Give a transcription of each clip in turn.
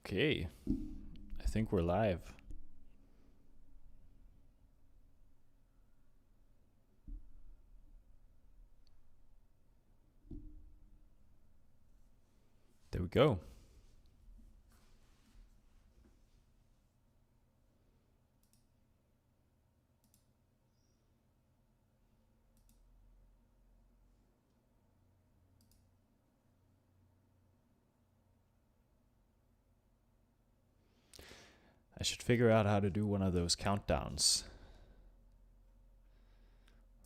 Okay, I think we're live. There we go. I should figure out how to do one of those countdowns.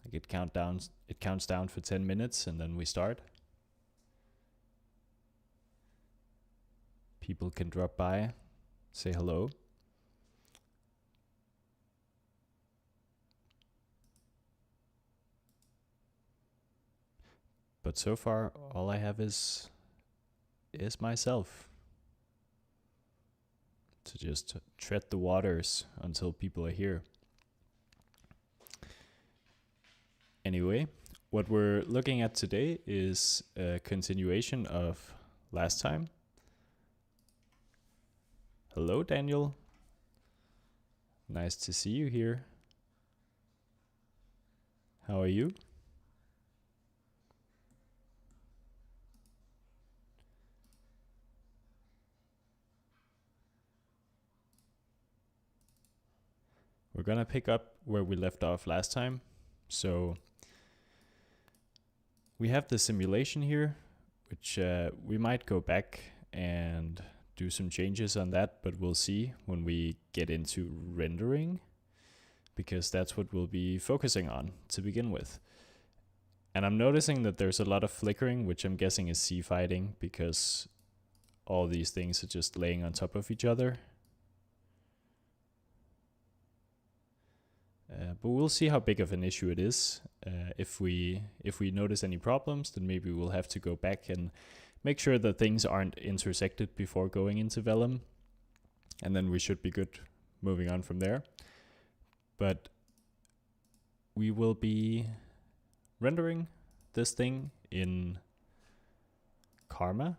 Like it counts down for 10 minutes and then we start. People can drop by, say hello. But so far all I have is myself to just tread the waters until people are here. Anyway, what we're looking at today is a continuation of last time. Hello, Daniel. Nice to see you here. How are you? We're gonna pick up where we left off last time. So we have the simulation here, which we might go back and do some changes on that, but we'll see when we get into rendering, because that's what we'll be focusing on to begin with. And I'm noticing that there's a lot of flickering, which I'm guessing is sea fighting, because all these things are just laying on top of each other. But we'll see how big of an issue it is. If we notice any problems, then maybe we'll have to go back and make sure that things aren't intersected before going into Vellum. And then we should be good moving on from there. But we will be rendering this thing in Karma.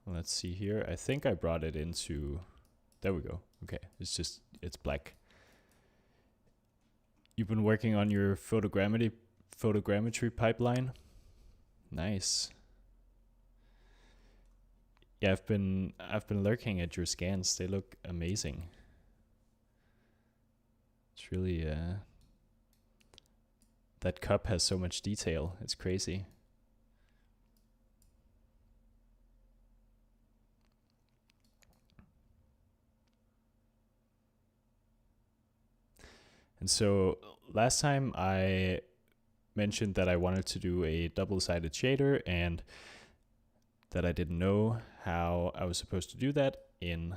Let's see here. I think I brought it into... There we go. Okay, it's black. You've been working on your photogrammetry pipeline. Nice. Yeah, I've been lurking at your scans. They look amazing. It's really that cup has so much detail. It's crazy. And so last time I mentioned that I wanted to do a double-sided shader and that I didn't know how I was supposed to do that in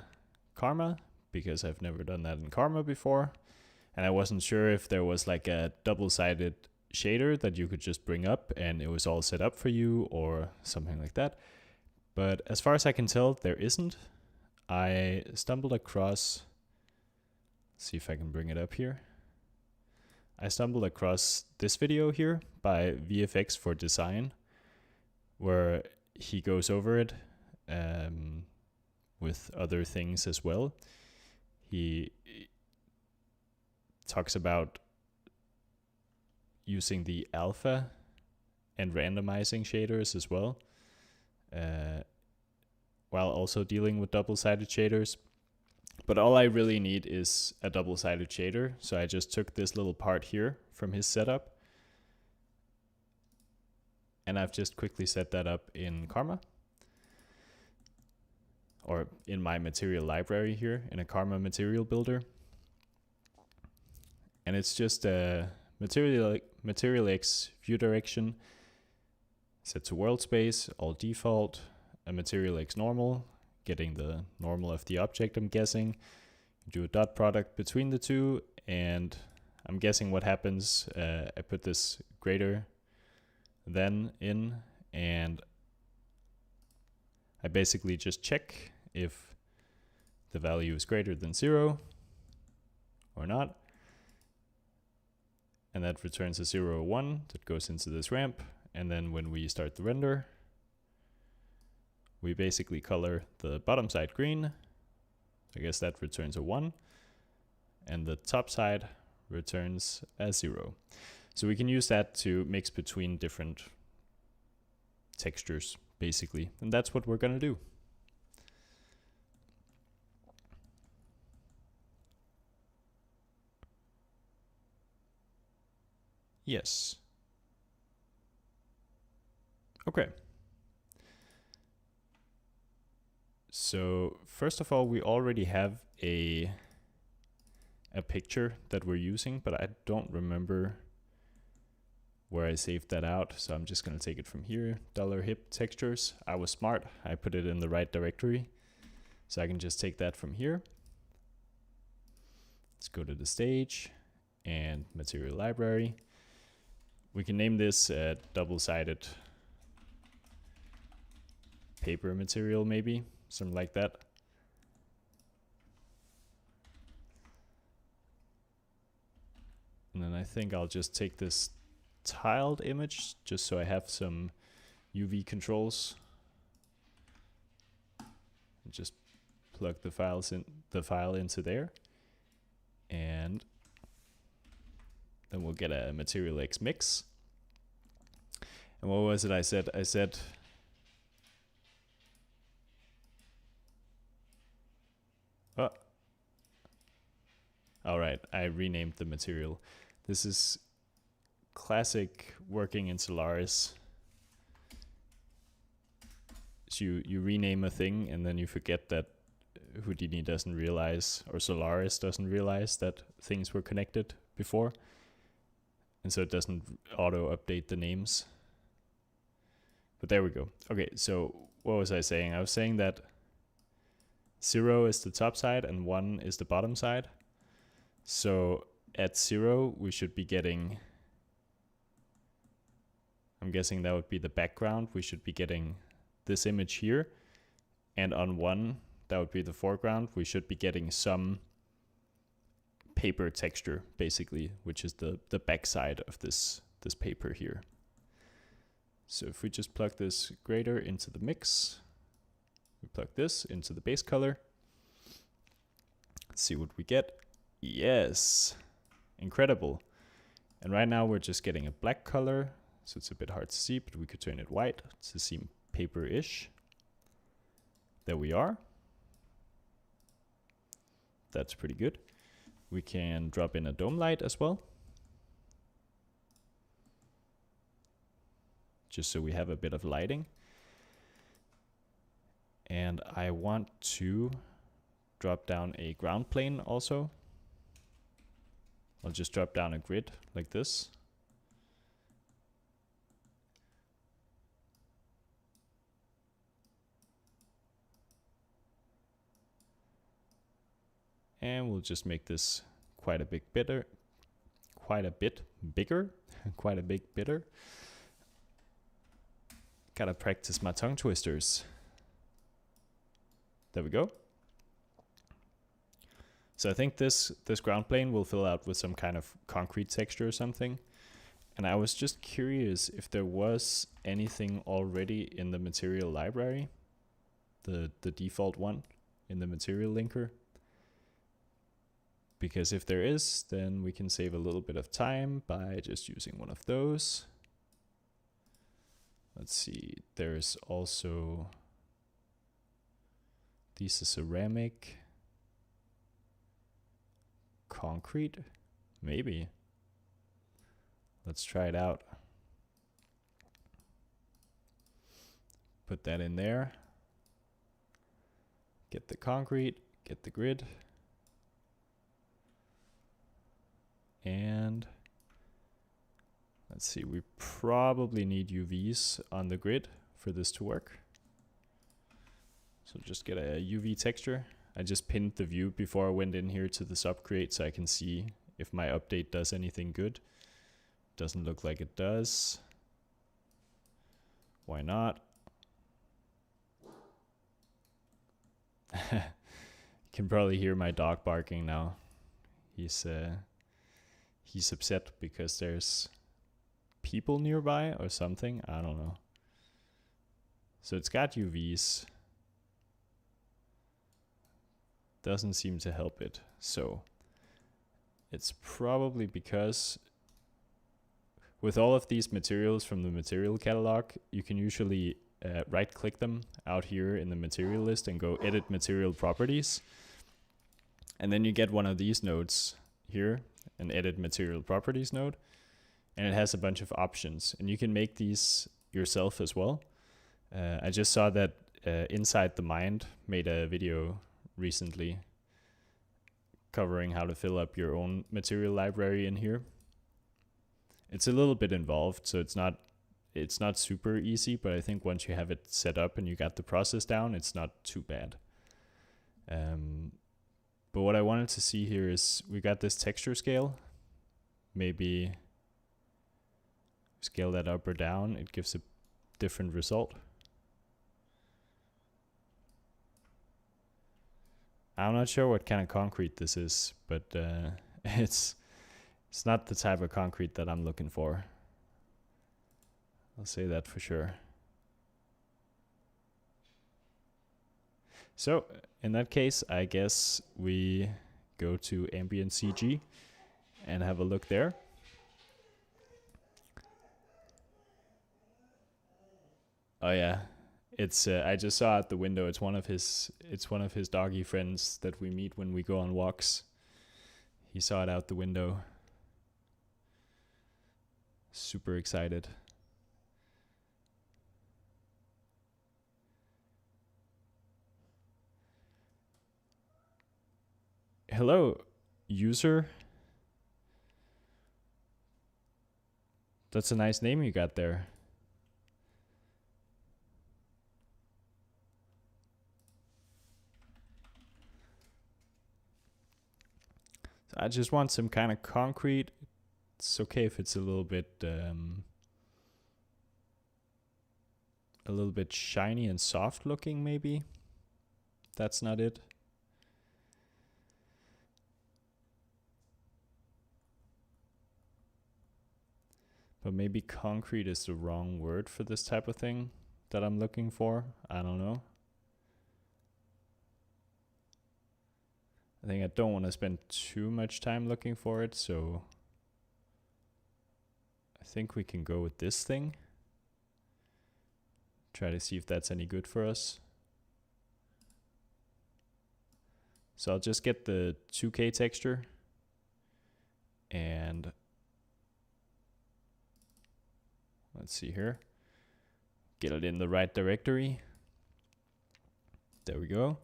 Karma, because I've never done that in Karma before. And I wasn't sure if there was like a double-sided shader that you could just bring up and it was all set up for you or something like that. But as far as I can tell, there isn't. I stumbled across... Let's see if I can bring it up here. I stumbled across this video here by VFX for Design, where he goes over it with other things as well. He talks about using the alpha and randomizing shaders as well, while also dealing with double-sided shaders. But all I really need is a double-sided shader. So I just took this little part here from his setup. And I've just quickly set that up in Karma. Or in my material library here, in a Karma material builder. And it's just a Material X view direction. Set to world space, all default, a Material X normal. Getting the normal of the object, I'm guessing. Do a dot product between the two, and I'm guessing what happens, I put this greater than in, and I basically just check if the value is greater than 0 or not. And that returns a 0 or 1 that goes into this ramp, and then when we start the render, we basically color the bottom side green. I guess that returns a 1. And the top side returns a 0. So we can use that to mix between different textures, basically. And that's what we're going to do. Yes. Okay. So first of all, we already have a picture that we're using, but I don't remember where I saved that out. So I'm just going to take it from here, $hip textures. I was smart. I put it in the right directory. So I can just take that from here. Let's go to the stage and material library. We can name this double-sided paper material, maybe something like that. And then I think I'll just take this tiled image just so I have some UV controls. And just plug the file into there. And then we'll get a material X mix. And what was it I said? I said all right, I renamed the material. This is classic working in Solaris. So you rename a thing and then you forget that Houdini doesn't realize, or Solaris doesn't realize, that things were connected before. And so it doesn't auto-update the names. But there we go. Okay, so what was I saying? I was saying that 0 is the top side and 1 is the bottom side. So at 0, we should be getting, I'm guessing that would be the background. We should be getting this image here. And on 1, that would be the foreground. We should be getting some paper texture, basically, which is the back side of this paper here. So if we just plug this grader into the mix, we plug this into the base color. Let's see what we get. Yes, incredible. And right now we're just getting a black color, so it's a bit hard to see, but we could turn it white to seem paper-ish. There we are. That's pretty good. We can drop in a dome light as well, just so we have a bit of lighting. And I want to drop down a ground plane also. I'll just drop down a grid like this. And we'll just make this quite a bit bigger. Gotta practice my tongue twisters. There we go. So I think this ground plane will fill out with some kind of concrete texture or something. And I was just curious if there was anything already in the material library, the default one in the material linker. Because if there is, then we can save a little bit of time by just using one of those. Let's see, there's also, these are ceramic, concrete, maybe. Let's try it out. Put that in there. Get the concrete, get the grid. And let's see, we probably need UVs on the grid for this to work. So just get a UV texture. I just pinned the view before I went in here to the sub create so I can see if my update does anything good. Doesn't look like it does. Why not? You can probably hear my dog barking now. He's upset because there's people nearby or something. I don't know. So it's got UVs. Doesn't seem to help it. So it's probably because with all of these materials from the material catalog, you can usually right click them out here in the material list and go edit material properties. And then you get one of these nodes here, an edit material properties node, and it has a bunch of options, and you can make these yourself as well. I just saw that Inside the Mind made a video recently covering how to fill up your own material library in here. It's a little bit involved, so it's not super easy, but I think once you have it set up and you got the process down, it's not too bad. But what I wanted to see here is we got this texture scale. Maybe scale that up or down, it gives a different result. I'm not sure what kind of concrete this is, but it's not the type of concrete that I'm looking for. I'll say that for sure. So in that case, I guess we go to ambient CG and have a look there. Oh yeah, it's I just saw out the window. It's one of his doggy friends that we meet when we go on walks. He saw it out the window. Super excited. Hello, user. That's a nice name you got there. So I just want some kind of concrete. It's okay if it's a little bit shiny and soft looking, maybe. That's not it. But maybe concrete is the wrong word for this type of thing that I'm looking for. I don't know. I think I don't want to spend too much time looking for it, so I think we can go with this thing. Try to see if that's any good for us. So I'll just get the 2K texture and let's see here. Get it in the right directory. There we go.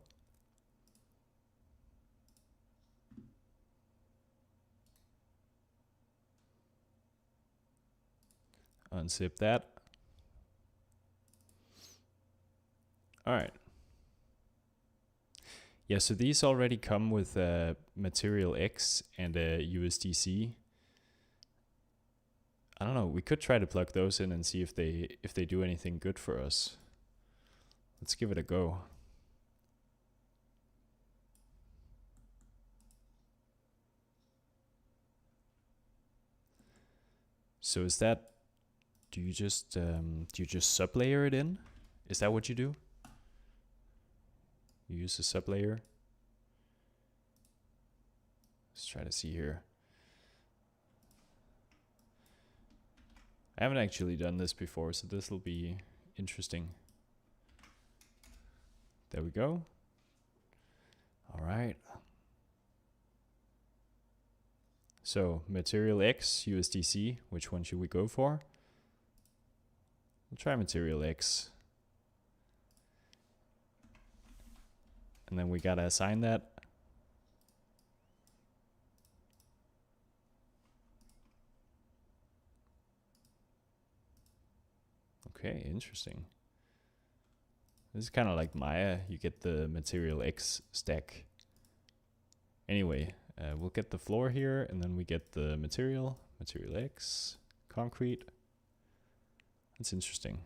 Unzip that. All right. Yeah, so these already come with Material X and a USDC. I don't know, we could try to plug those in and see if they do anything good for us. Let's give it a go. So is that, do you just sublayer it in? Is that what you do? You use a sublayer? Let's try to see here. I haven't actually done this before, so this will be interesting. There we go. All right. So Material X, USDC, which one should we go for? We'll try Material X. And then we gotta assign that. Okay, interesting. This is kind of like Maya. You get the Material X stack. Anyway, we'll get the floor here, and then we get the Material X, concrete. That's interesting.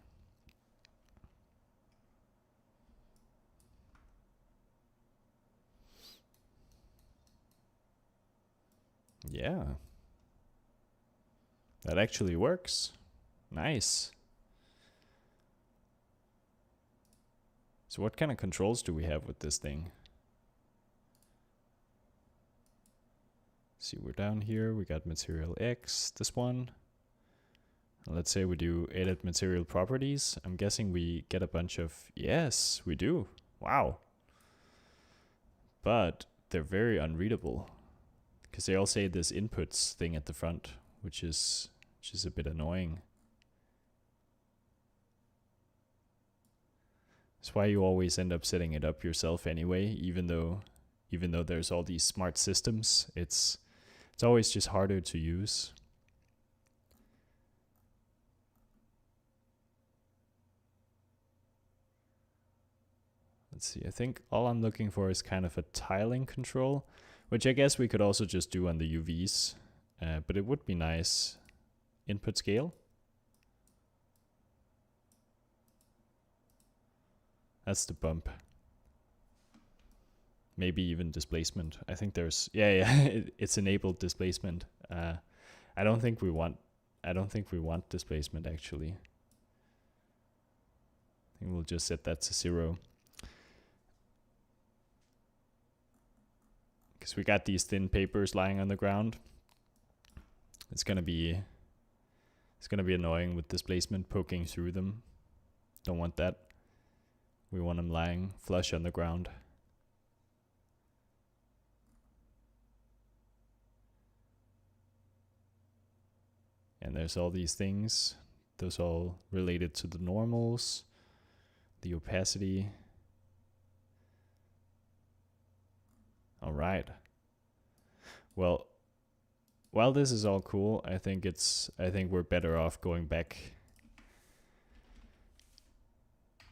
Yeah. That actually works. Nice. So what kind of controls do we have with this thing? See, we're down here, we got material X, this one. Let's say we do edit material properties. I'm guessing we get a bunch of, yes, we do. Wow. But they're very unreadable because they all say this inputs thing at the front, which is a bit annoying. That's why you always end up setting it up yourself anyway, even though there's all these smart systems, it's always just harder to use. Let's see, I think all I'm looking for is kind of a tiling control, which I guess we could also just do on the UVs, but it would be nice. Input scale. That's the bump. Maybe even displacement. I think there's, it's enabled displacement. I don't think we want displacement actually. I think we'll just set that to 0. Because we got these thin papers lying on the ground. It's gonna be annoying with displacement poking through them. Don't want that. We want them lying flush on the ground. And there's all these things. Those all related to the normals, the opacity. All right. Well, while this is all cool, I think we're better off going back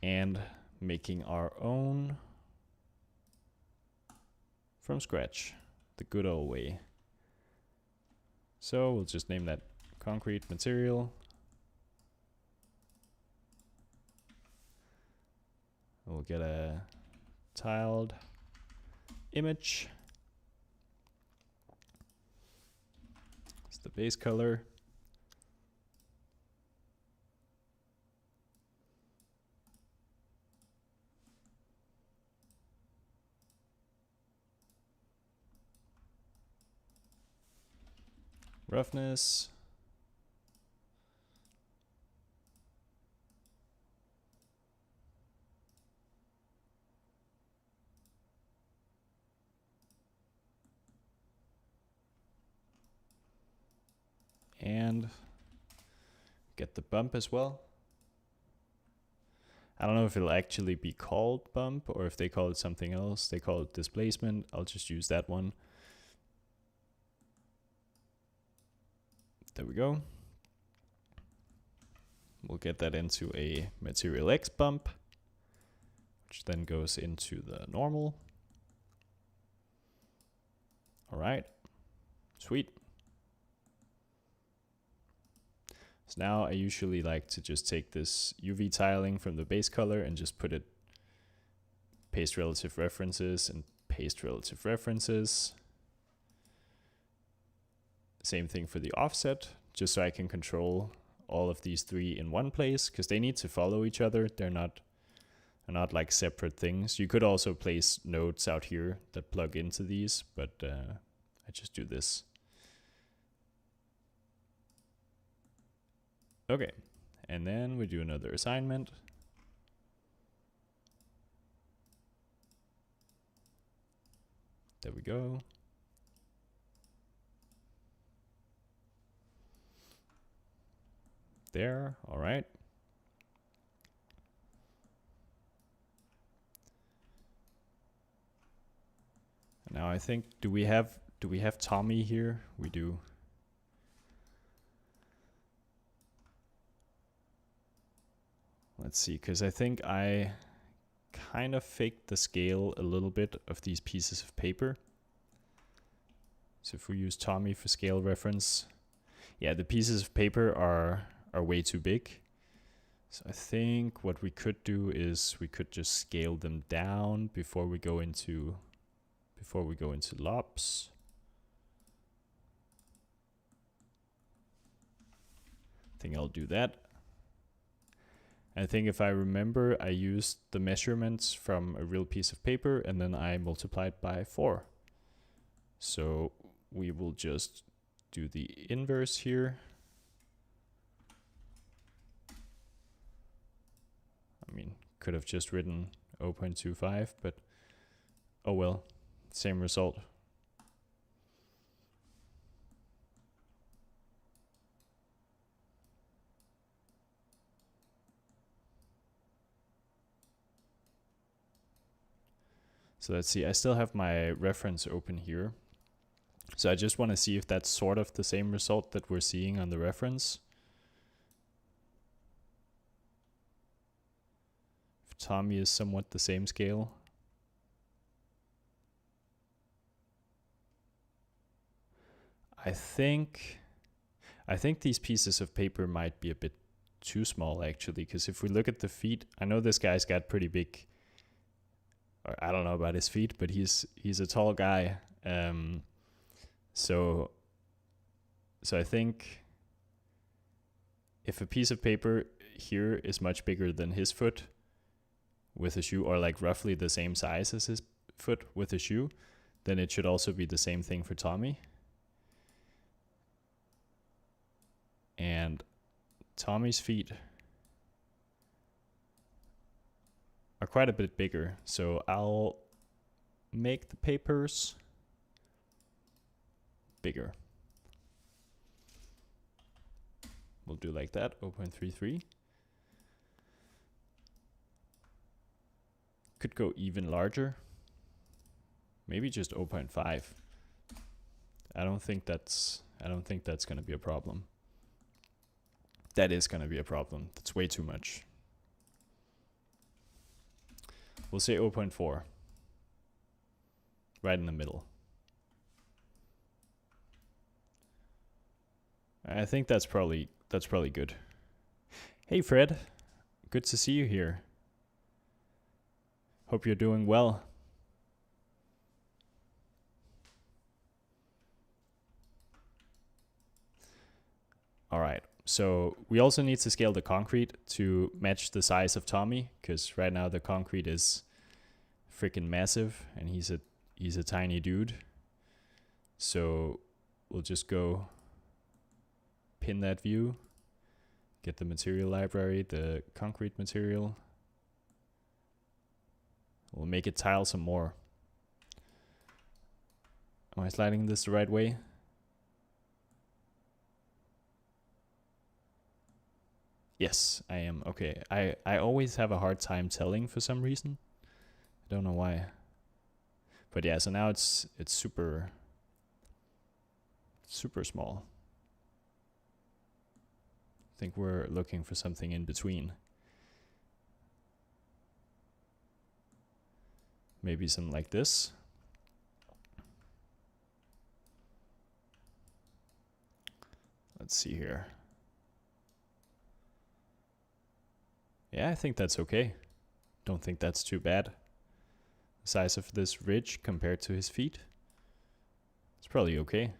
and making our own from scratch, the good old way. So we'll just name that concrete material. We'll get a tiled image. It's the base color. Roughness. And get the bump as well. I don't know if it'll actually be called bump or if they call it something else. They call it displacement. I'll just use that one. There we go. We'll get that into a material X bump, which then goes into the normal. All right, sweet. So now I usually like to just take this UV tiling from the base color and just put it, paste relative references and paste relative references. Same thing for the offset, just so I can control all of these three in one place, because they need to follow each other. They're not like separate things. You could also place nodes out here that plug into these, but I just do this. Okay, and then we do another assignment. There we go. There, all right. Now I think, do we have Tommy here? We do. Let's see, because I think I kind of faked the scale a little bit of these pieces of paper. So if we use Tommy for scale reference, yeah, the pieces of paper are way too big. So I think what we could do is we could just scale them down before we go into lops. I think I'll do that. I think if I remember, I used the measurements from a real piece of paper and then I multiplied by 4. So we will just do the inverse here. I mean, could have just written 0.25, but oh well, same result. So let's see, I still have my reference open here. So I just want to see if that's sort of the same result that we're seeing on the reference. If Tommy is somewhat the same scale. I think these pieces of paper might be a bit too small actually, because if we look at the feet, I know this guy's got pretty big, or I don't know about his feet, but he's a tall guy. So I think if a piece of paper here is much bigger than his foot with a shoe, or like roughly the same size as his foot with a shoe, then it should also be the same thing for Tommy. And Tommy's feet are quite a bit bigger, so I'll make the papers bigger. We'll do like that, 0.33. Could go even larger. Maybe just 0.5. I don't think that's gonna be a problem. That is gonna be a problem. That's way too much. We'll say 0.4. Right in the middle. I think that's probably good. Hey Fred, good to see you here. Hope you're doing well. All right, so we also need to scale the concrete to match the size of Tommy, because right now the concrete is freaking massive and he's a tiny dude. So we'll just go pin that view, get the material library, the concrete material. We'll make it tile some more. Am I sliding this the right way? Yes, I am. Okay, I always have a hard time telling for some reason. I don't know why. But yeah, so now it's super small. I think we're looking for something in between. Maybe something like this. Let's see here. Yeah, I think that's okay. Don't think that's too bad. The size of this ridge compared to his feet, it's probably okay.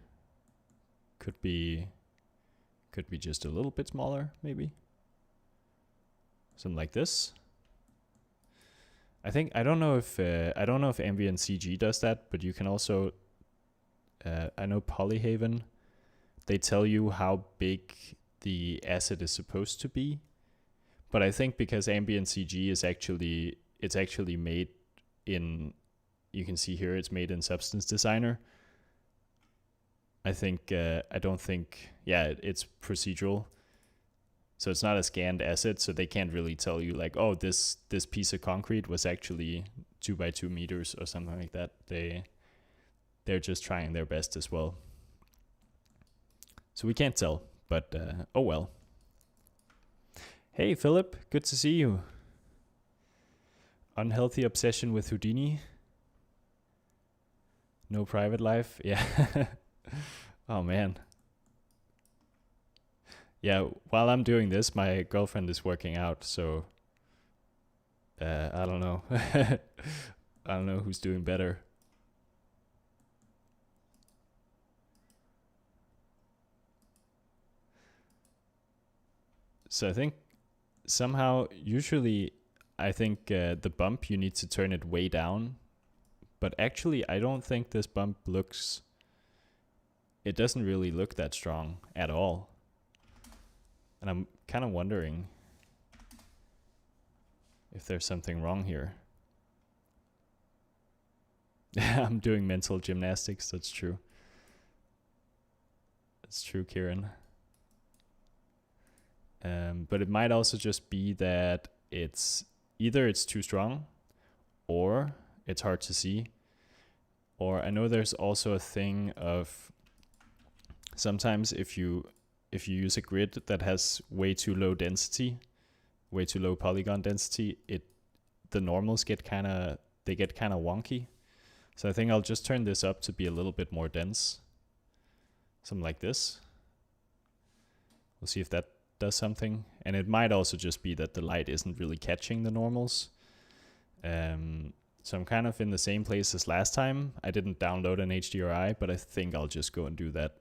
Could be just a little bit smaller, maybe. Something like this. I don't know if ambient CG does that, but you can also. I know Polyhaven. They tell you how big the asset is supposed to be, but I think because ambient CG is actually made in. You can see here it's made in Substance Designer. I don't think. Yeah, it's procedural. So it's not a scanned asset, so they can't really tell you like, oh, this piece of concrete was actually 2 by 2 meters or something like that. They're just trying their best as well. So we can't tell, but oh well. Hey Philip, good to see you. Unhealthy obsession with Houdini. No private life. Yeah. Oh man. Yeah, while I'm doing this, my girlfriend is working out, so I don't know. I don't know who's doing better. So I think somehow, usually, I think the bump, you need to turn it way down. But actually, I don't think this bump looks... It doesn't really look that strong at all. And I'm kind of wondering if there's something wrong here. I'm doing mental gymnastics, that's true. That's true, Kieran. But it might also just be that it's either it's too strong or it's hard to see. Or I know there's also a thing of sometimes if you use a grid that has way too low density, way too low polygon density, the normals get kind of wonky. So I think I'll just turn this up to be a little bit more dense. Something like this. We'll see if that does something. And it might also just be that the light isn't really catching the normals. So I'm kind of in the same place as last time. I didn't download an HDRI, but I think I'll just go and do that.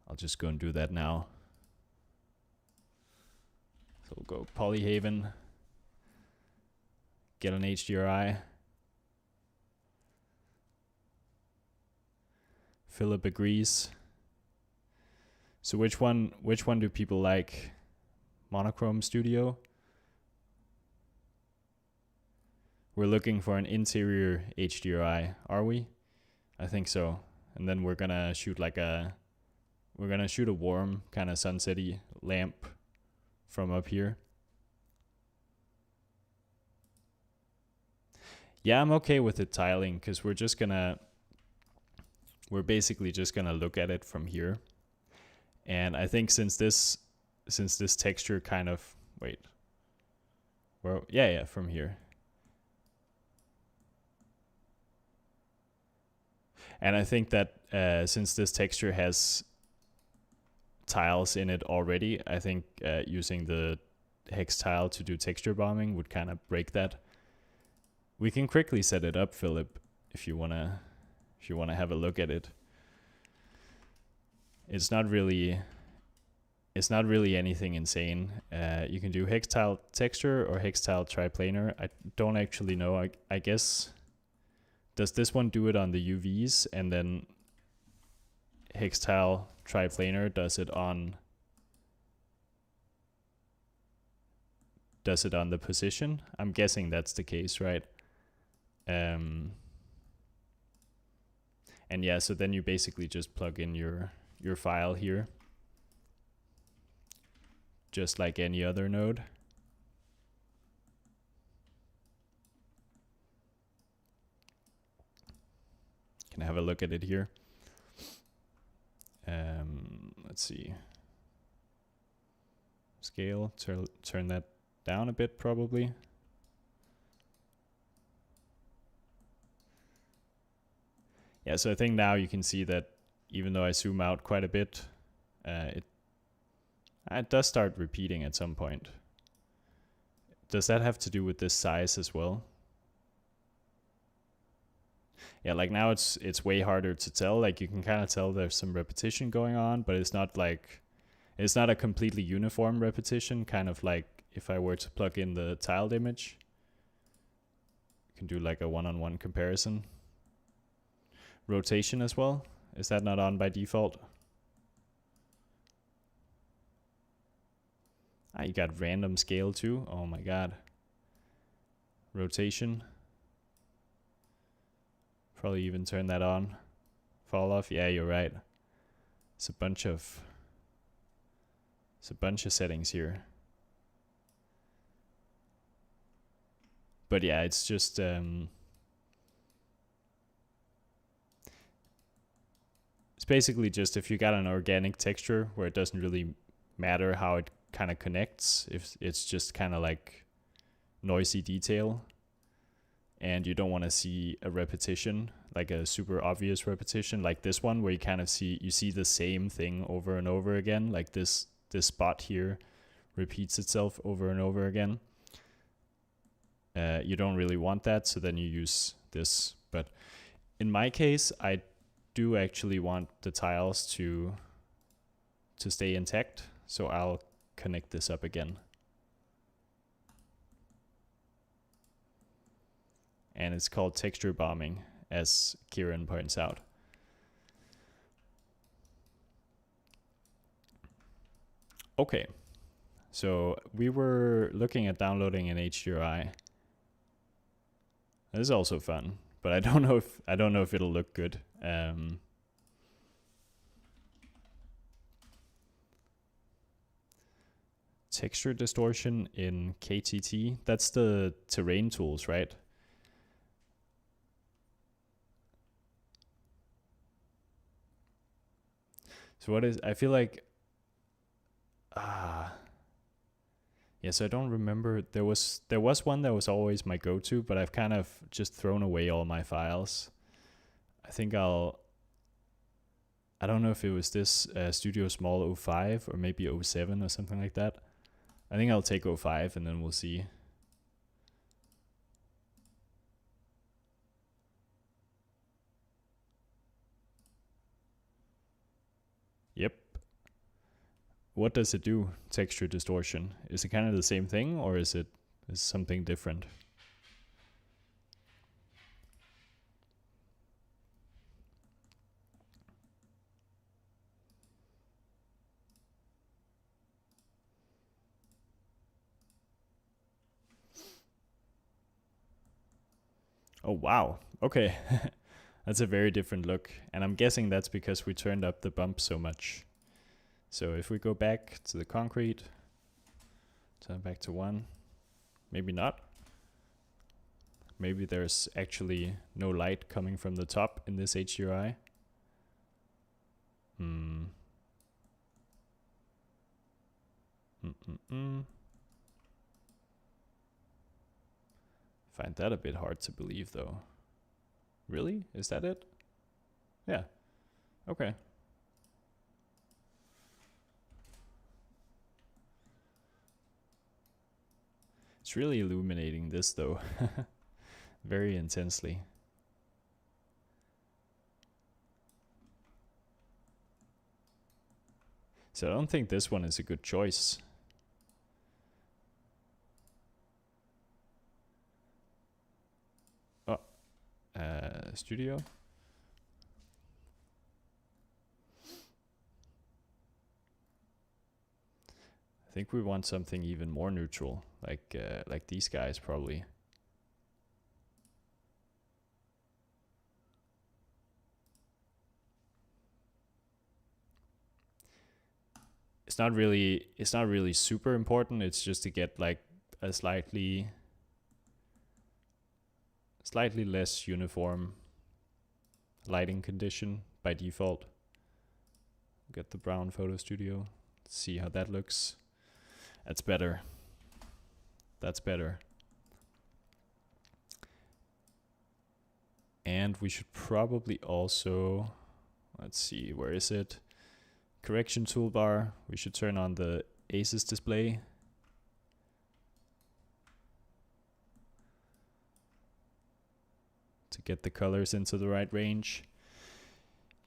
I'll just go and do that now. So we'll go Polyhaven, get an HDRI. Philip agrees. So which one do people like? Monochrome Studio? We're looking for an interior HDRI, are we? I think so. And then we're gonna shoot a warm kind of sunsetty lamp from up here. Yeah, I'm okay with it tiling because we're basically just gonna look at it from here. And I think since this texture kind of from here. And I think that since this texture has tiles in it already, I think using the hex tile to do texture bombing would kind of break that. We can quickly set it up, Philip, if you wanna have a look at it. It's not really anything insane. You can do hex tile texture or hex tile triplanar. I don't actually know. I guess, does this one do it on the UVs and then hex tile triplanar does it on the position? I'm guessing that's the case, right? And yeah, so then you basically just plug in your file here, just like any other node. Can have a look at it here. Let's see. Scale, turn that down a bit probably. Yeah, so I think now you can see that even though I zoom out quite a bit, it does start repeating at some point. Does that have to do with this size as well? Yeah, like now it's way harder to tell. Like you can kind of tell there's some repetition going on, but it's not a completely uniform repetition, kind of like if I were to plug in the tiled image. You can do like a one-on-one comparison. Rotation as well. Is that not on by default? You got random scale too. Oh my god. Rotation. Probably even turn that on. Fall off. Yeah, you're right. It's a bunch of settings here. But yeah, it's just it's basically just if you got an organic texture where it doesn't really matter how it kind of connects, if it's just kind of like noisy detail and you don't want to see a repetition, like a super obvious repetition like this one where you kind of see the same thing over and over again, like this spot here repeats itself over and over again. You don't really want that, so then you use this. But in my case, I do actually want the tiles to stay intact, so I'll connect this up again. and it's called texture bombing, as Kieran points out. Okay, so we were looking at downloading an HDRI. This is also fun, but I don't know if it'll look good. Texture distortion in KTT. That's the terrain tools, right? So what is, I feel like, yeah, so I don't remember, there was one that was always my go-to, but I've kind of just thrown away all my files. I think I don't know if it was this Studio Small 05 or maybe 07 or something like that. I think I'll take 05 and then we'll see. Yep. What does it do, texture distortion? Is it kind of the same thing, or is something different? Oh, wow. Okay. That's a very different look. And I'm guessing that's because we turned up the bump so much. So if we go back to the concrete, turn back to 1, maybe not. Maybe there's actually no light coming from the top in this HDRI. Find that a bit hard to believe though. Really? Is that it? Yeah. Okay. It's really illuminating this though. Very intensely. So I don't think this one is a good choice. Oh, studio. I think we want something even more neutral, like these guys probably. It's not really super important. It's just to get like a slightly less uniform lighting condition by default. Get the brown photo studio. See how that looks. That's better. That's better. And we should probably also, let's see, where is it? Correction toolbar. We should turn on the ACES display. To get the colors into the right range.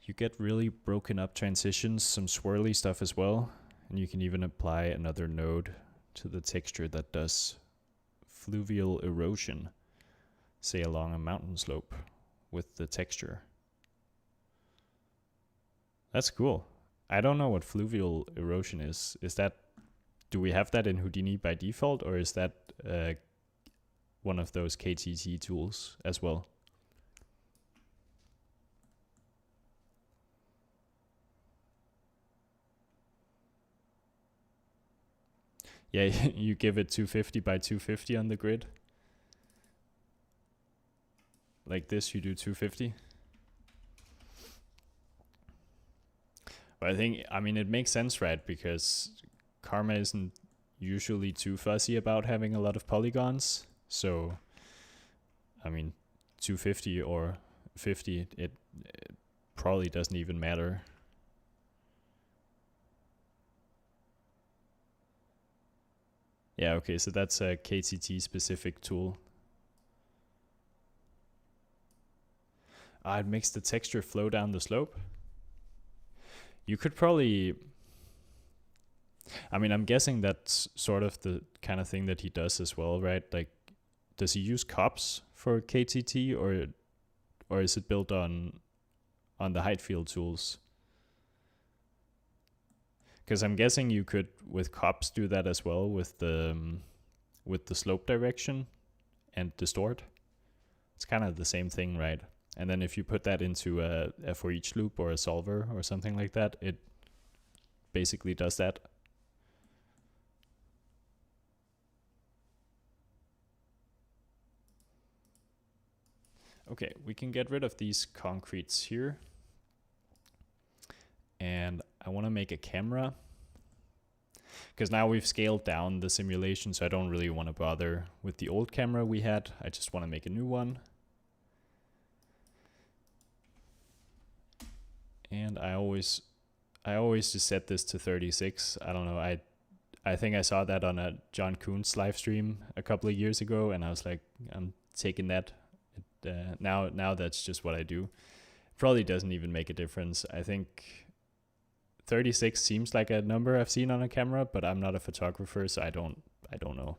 You get really broken up transitions, some swirly stuff as well. And you can even apply another node to the texture that does fluvial erosion, say along a mountain slope with the texture. That's cool. I don't know what fluvial erosion is. Do we have that in Houdini by default, or is that one of those KTT tools as well? Yeah, you give it 250 by 250 on the grid. Like this, you do 250. But I mean, it makes sense, right? Because Karma isn't usually too fussy about having a lot of polygons. So, I mean, 250 or 50, it probably doesn't even matter. Yeah, okay, so that's a KTT specific tool. It makes the texture flow down the slope. You could probably, I mean, I'm guessing that's sort of the kind of thing that he does as well, right? Like does he use cops for KTT, or is it built on the height field tools? Because I'm guessing you could with cops do that as well with the slope direction and distort. It's kind of the same thing, right? And then if you put that into a for each loop or a solver or something like that, it basically does that. Okay, we can get rid of these concretes here. And I want to make a camera, because now we've scaled down the simulation, so I don't really want to bother with the old camera we had. I just want to make a new one. And I always just set this to 36. I don't know. I think I saw that on a John Kuhn's live stream a couple of years ago, and I was like, I'm taking that. Now that's just what I do. Probably doesn't even make a difference. I think 36 seems like a number I've seen on a camera, but I'm not a photographer, so I don't know.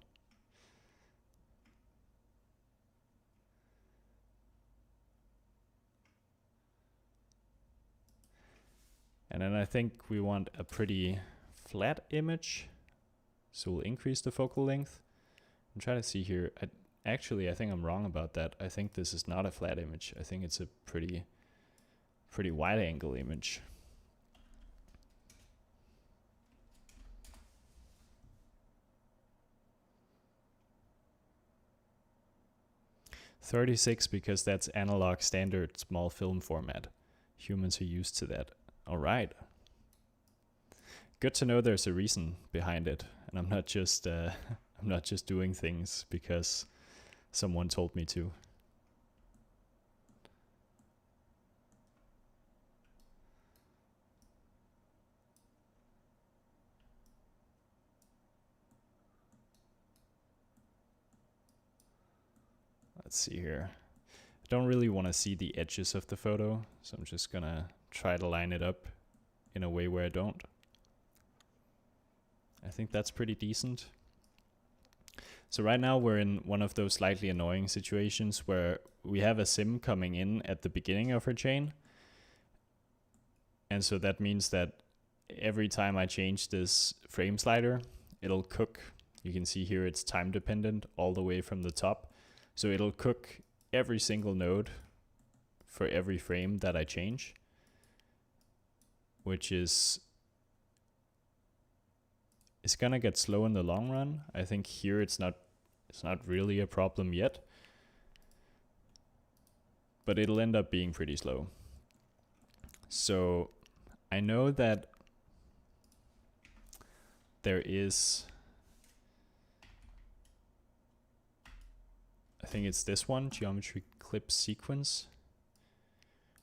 And then I think we want a pretty flat image, so we'll increase the focal length. I'm trying to see here. Actually, I think I'm wrong about that. I think this is not a flat image. I think it's a pretty wide angle image. .36 because that's analog standard small film format. Humans are used to that. All right. Good to know there's a reason behind it, and I'm not just doing things because someone told me to. Let's see here. I don't really want to see the edges of the photo, so I'm just gonna try to line it up in a way where I don't. I think that's pretty decent. So right now we're in one of those slightly annoying situations where we have a sim coming in at the beginning of our chain. And so that means that every time I change this frame slider, it'll cook. You can see here it's time dependent all the way from the top. So it'll cook every single node for every frame that I change, which is, it's gonna get slow in the long run. I think here it's not really a problem yet, but it'll end up being pretty slow. So I know that there is, I think it's this one, geometry clip sequence.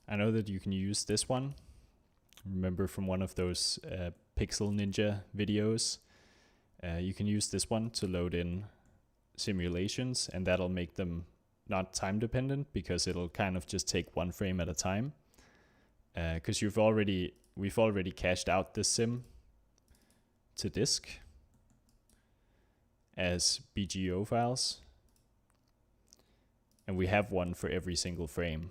I know that you can use this one. Remember from one of those Pixel Ninja videos, you can use this one to load in simulations, and that'll make them not time dependent because it'll kind of just take one frame at a time. Because we've already cached out this sim to disk as BGO files, and we have one for every single frame.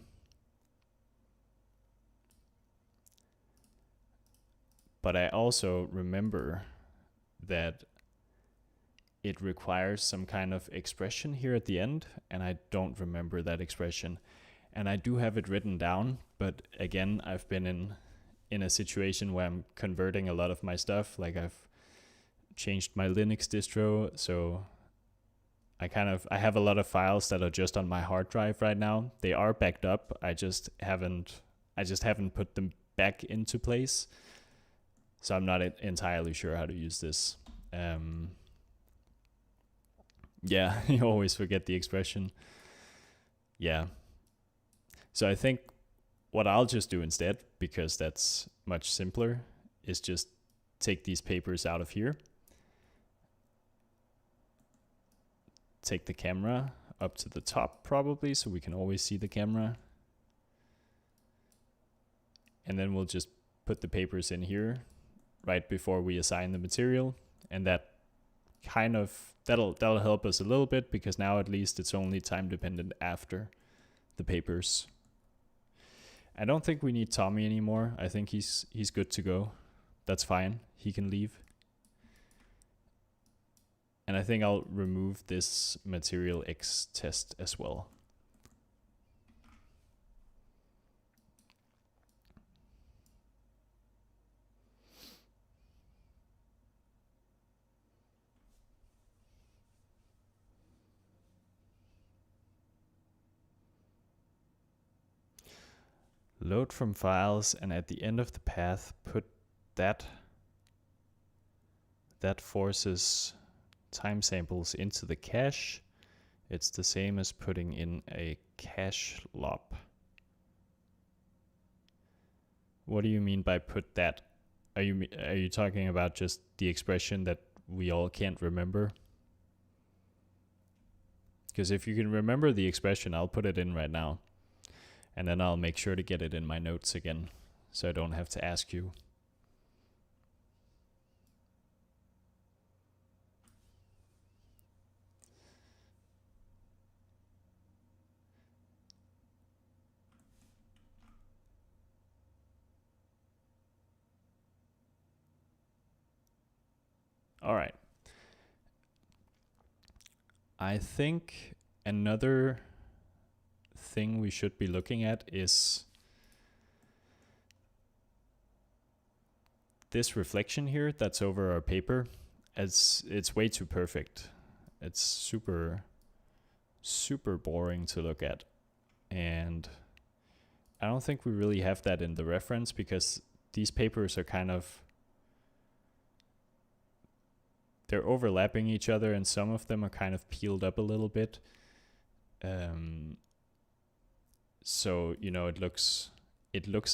But I also remember that it requires some kind of expression here at the end, and I don't remember that expression. And I do have it written down, but again, I've been in a situation where I'm converting a lot of my stuff. Like I've changed my Linux distro, so I have a lot of files that are just on my hard drive right now. They are backed up. I just haven't put them back into place. So I'm not entirely sure how to use this. Yeah, you always forget the expression. Yeah. So I think what I'll just do instead, because that's much simpler, is just take these papers out of here. Take the camera up to the top probably, so we can always see the camera. And then we'll just put the papers in here right before we assign the material, and that kind of, that'll help us a little bit, because now at least it's only time dependent after the papers. I don't think we need Tommy anymore. I think he's good to go. That's fine. He can leave. And I think I'll remove this material X test as well. Load from files, and at the end of the path, put that forces time samples into the cache. It's the same as putting in a cache lop. What do you mean by put that? Are you talking about just the expression that we all can't remember? Because if you can remember the expression, I'll put it in right now. And then I'll make sure to get it in my notes again, so I don't have to ask you. All right. I think another thing we should be looking at is this reflection here that's over our paper. It's way too perfect. It's super boring to look at. And I don't think we really have that in the reference, because these papers are kind of, they're overlapping each other, and some of them are kind of peeled up a little bit. So, you know, it looks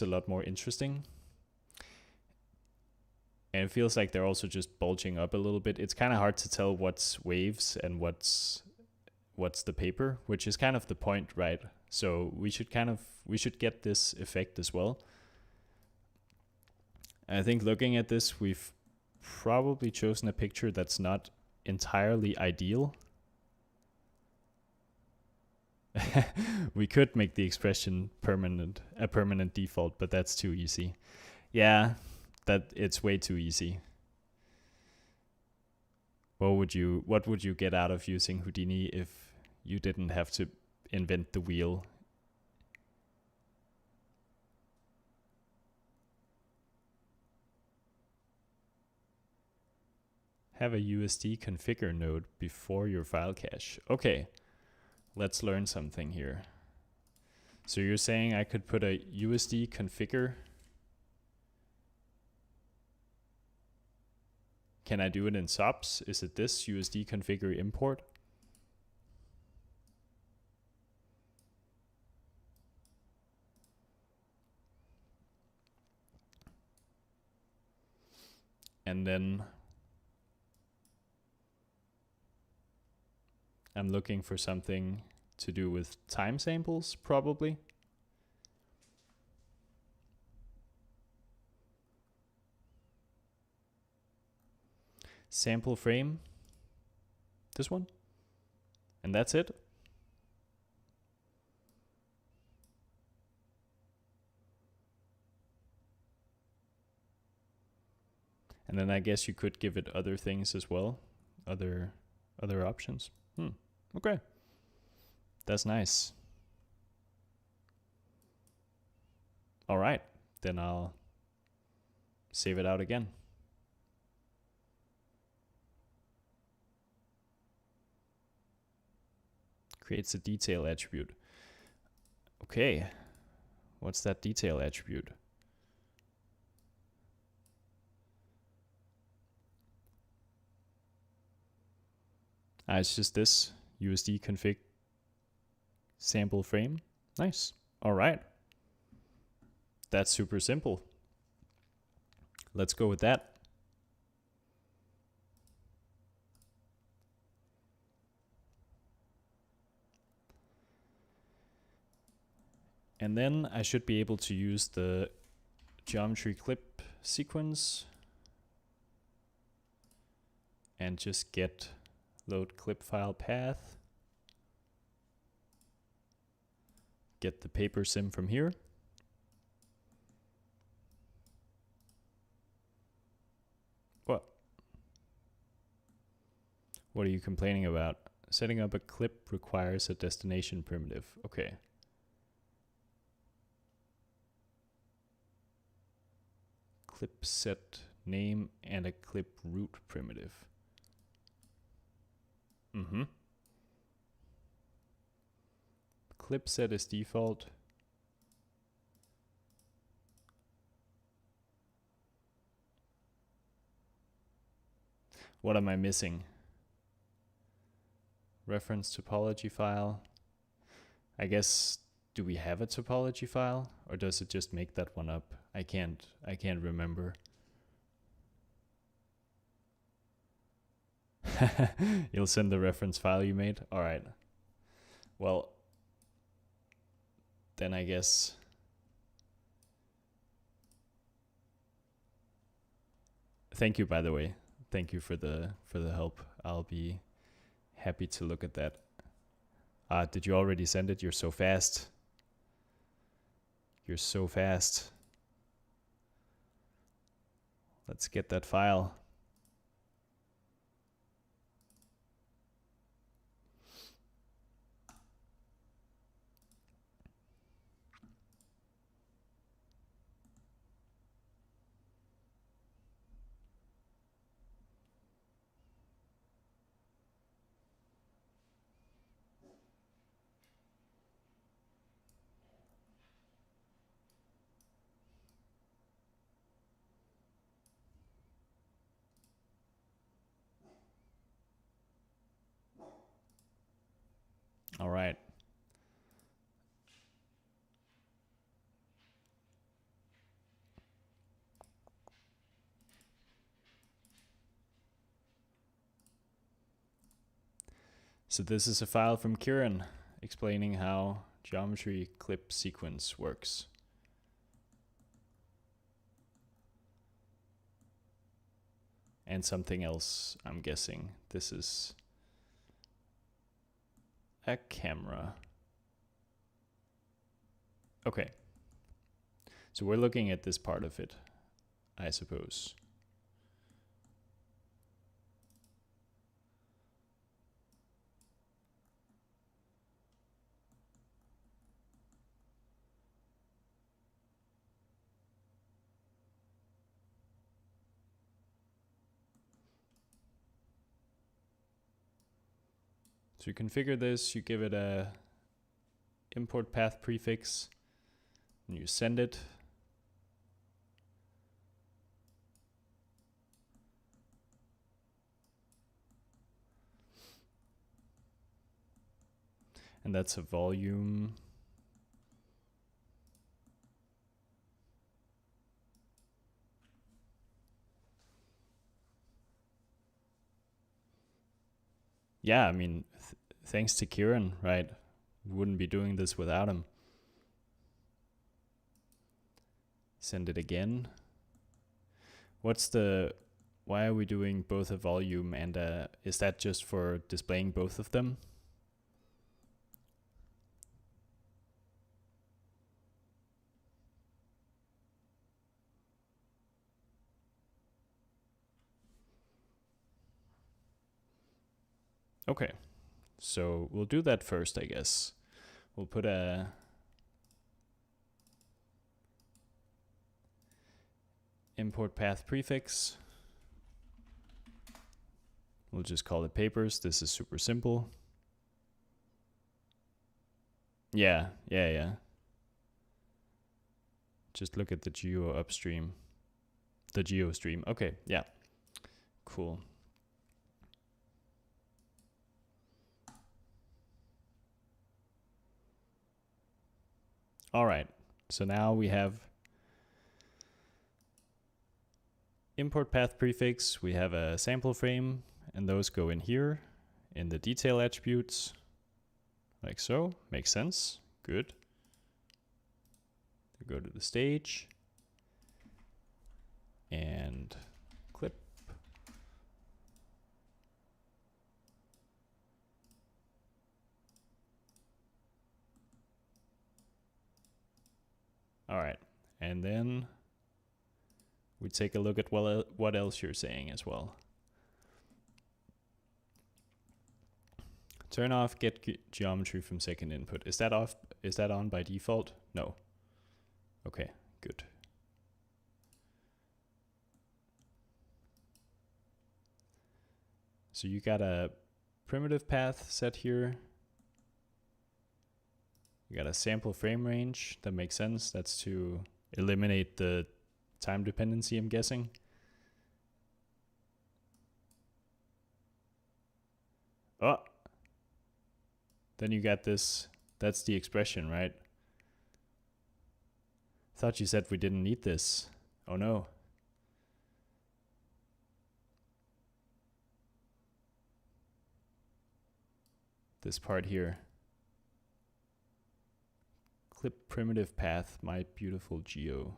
a lot more interesting. And it feels like they're also just bulging up a little bit. It's kind of hard to tell what's waves and what's the paper, which is kind of the point, right? So we should get this effect as well. And I think looking at this, we've probably chosen a picture that's not entirely ideal. We could make the expression a permanent default, but that's too easy. Yeah, it's way too easy. What would you get out of using Houdini if you didn't have to invent the wheel? Have a USD configure node before your file cache. Okay, let's learn something here. So you're saying I could put a USD configure. Can I do it in subs? Is it this USD configure import? And then I'm looking for something to do with time samples, probably. Sample frame, this one, and that's it. And then I guess you could give it other things as well, other options. Okay, that's nice. All right, then I'll save it out again. Creates a detail attribute. Okay, what's that detail attribute? It's just this USD config sample frame. Nice. All right. That's super simple. Let's go with that. And then I should be able to use the geometry clip sequence and just get load clip file path. Get the paper sim from here. What are you complaining about? Setting up a clip requires a destination primitive. Okay. Clip set name and a clip root primitive. Clip set is default. What am I missing? Reference topology file. I guess, do we have a topology file, or does it just make that one up? I can't remember. You'll send the reference file you made? All right. Well, then I guess thank you, by the way. Thank you for the help. I'll be happy to look at that. Did you already send it? You're so fast. You're so fast. Let's get that file. All right. So this is a file from Kieran explaining how geometry clip sequence works. And something else, I'm guessing. This is a camera. Okay. So we're looking at this part of it, I suppose. So you configure this, you give it a import path prefix, and you send it. And that's a volume. Yeah, I mean, thanks to Kieran, right? We wouldn't be doing this without him. Send it again. Why are we doing both a volume and is that just for displaying both of them? Okay, so we'll do that first, I guess. We'll put a import path prefix. We'll just call it papers. This is super simple. Yeah. Just look at the geo upstream. The geo stream. Okay, yeah. Cool. All right, so now we have import path prefix, we have a sample frame, and those go in here in the detail attributes, like so. Makes sense. Good. Go to the stage and clip. All right. And then we take a look at what else you're saying as well. Turn off get geometry from second input. Is that off? Is that on by default? No. Okay, good. So you got a primitive path set here. You got a sample frame range. That makes sense. That's to eliminate the time dependency, I'm guessing. Oh, then you got this. That's the expression, right? Thought you said we didn't need this. Oh no. This part here. Clip primitive path, my beautiful geo.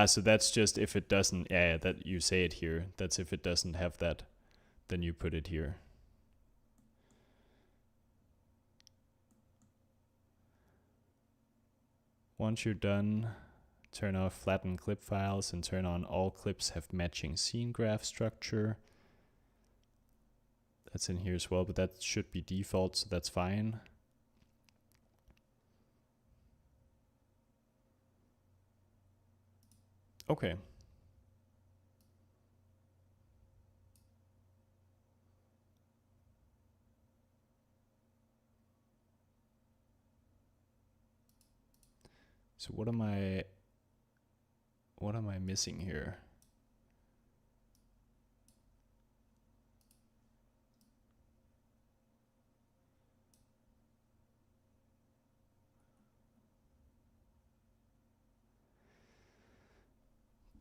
So that's just if it doesn't, yeah, that you say it here. That's if it doesn't have that, then you put it here. Once you're done, turn off flatten clip files and turn on all clips have matching scene graph structure. That's in here as well, but that should be default, so that's fine. Okay. So what am I missing here?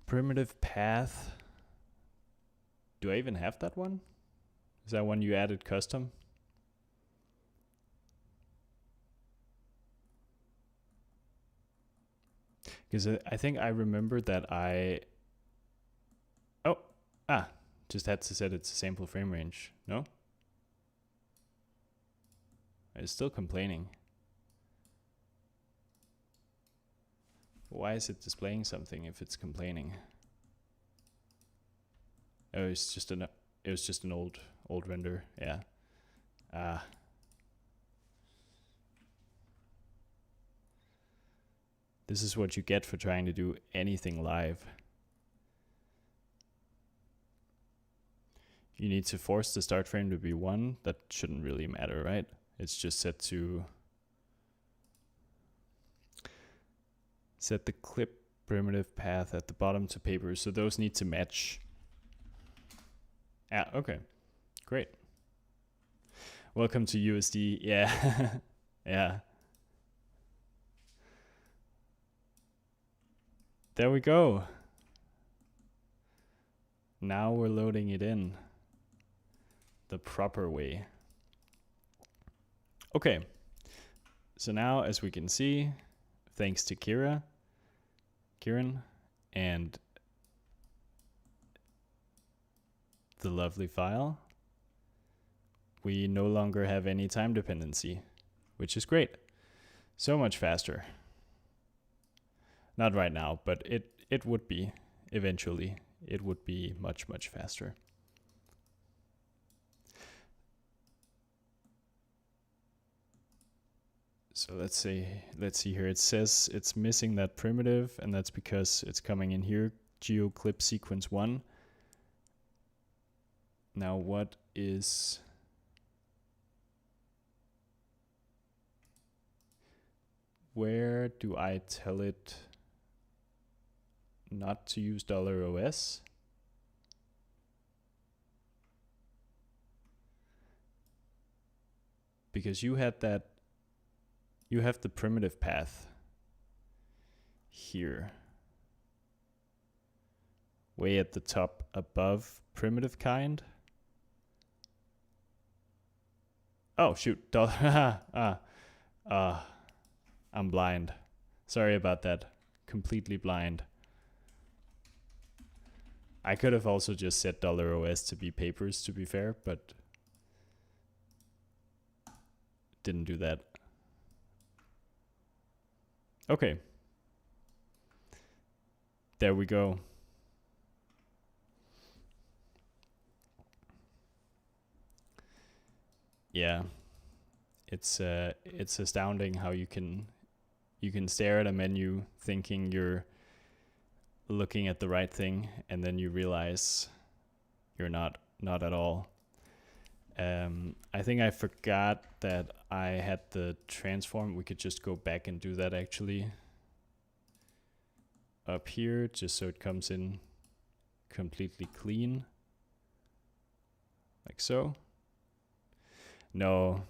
Primitive path. Do I even have that one? Is that one you added custom? Because I think I remember that just had to set its sample frame range. No? It's still complaining. Why is it displaying something if it's complaining? Oh, it was just an old render. Yeah. This is what you get for trying to do anything live. You need to force the start frame to be 1. That shouldn't really matter, right? It's just set the clip primitive path at the bottom to paper. So those need to match. Yeah, okay. Great. Welcome to USD. Yeah. Yeah. There we go. Now we're loading it in the proper way. Okay. So now, as we can see, thanks to Kieran, and the lovely file, we no longer have any time dependency, which is great. So much faster. Not right now, but it would be eventually. It would be much, much faster. So let's see here. It says it's missing that primitive, and that's because it's coming in here, geoclip sequence 1. Now what is... Where do I tell it not to use $OS? Because you had that, you have the primitive path here, way at the top above primitive kind. Oh shoot, I'm blind. Sorry about that. Completely blind. I could have also just set $OS to be papers, to be fair, but didn't do that. Okay. There we go. Yeah. It's astounding how you can stare at a menu thinking you're looking at the right thing, and then you realize you're not at all. I think I forgot that I had the transform. We could just go back and do that actually up here, just so it comes in completely clean, like so. No,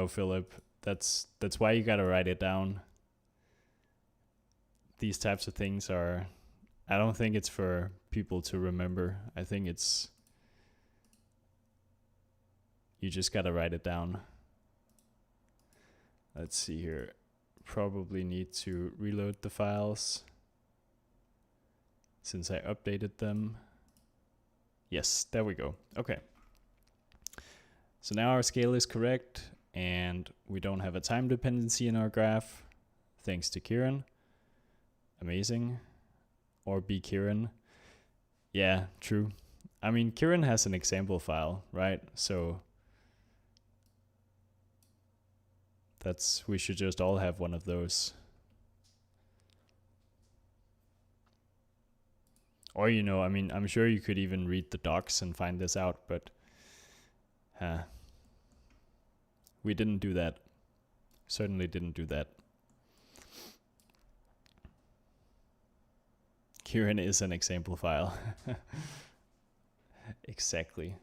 Philip, that's why you gotta write it down. These types of things are, I don't think it's for people to remember. I think it's, you just gotta write it down. Let's see here. Probably need to reload the files since I updated them. Yes, there we go. Okay. So now our scale is correct, and we don't have a time dependency in our graph, thanks to Kieran. Amazing. Or be Kieran. Yeah, true. I mean, Kieran has an example file, right? So we should just all have one of those. Or, you know, I mean, I'm sure you could even read the docs and find this out, but we didn't do that. Certainly didn't do that. Kieran is an example file. Exactly.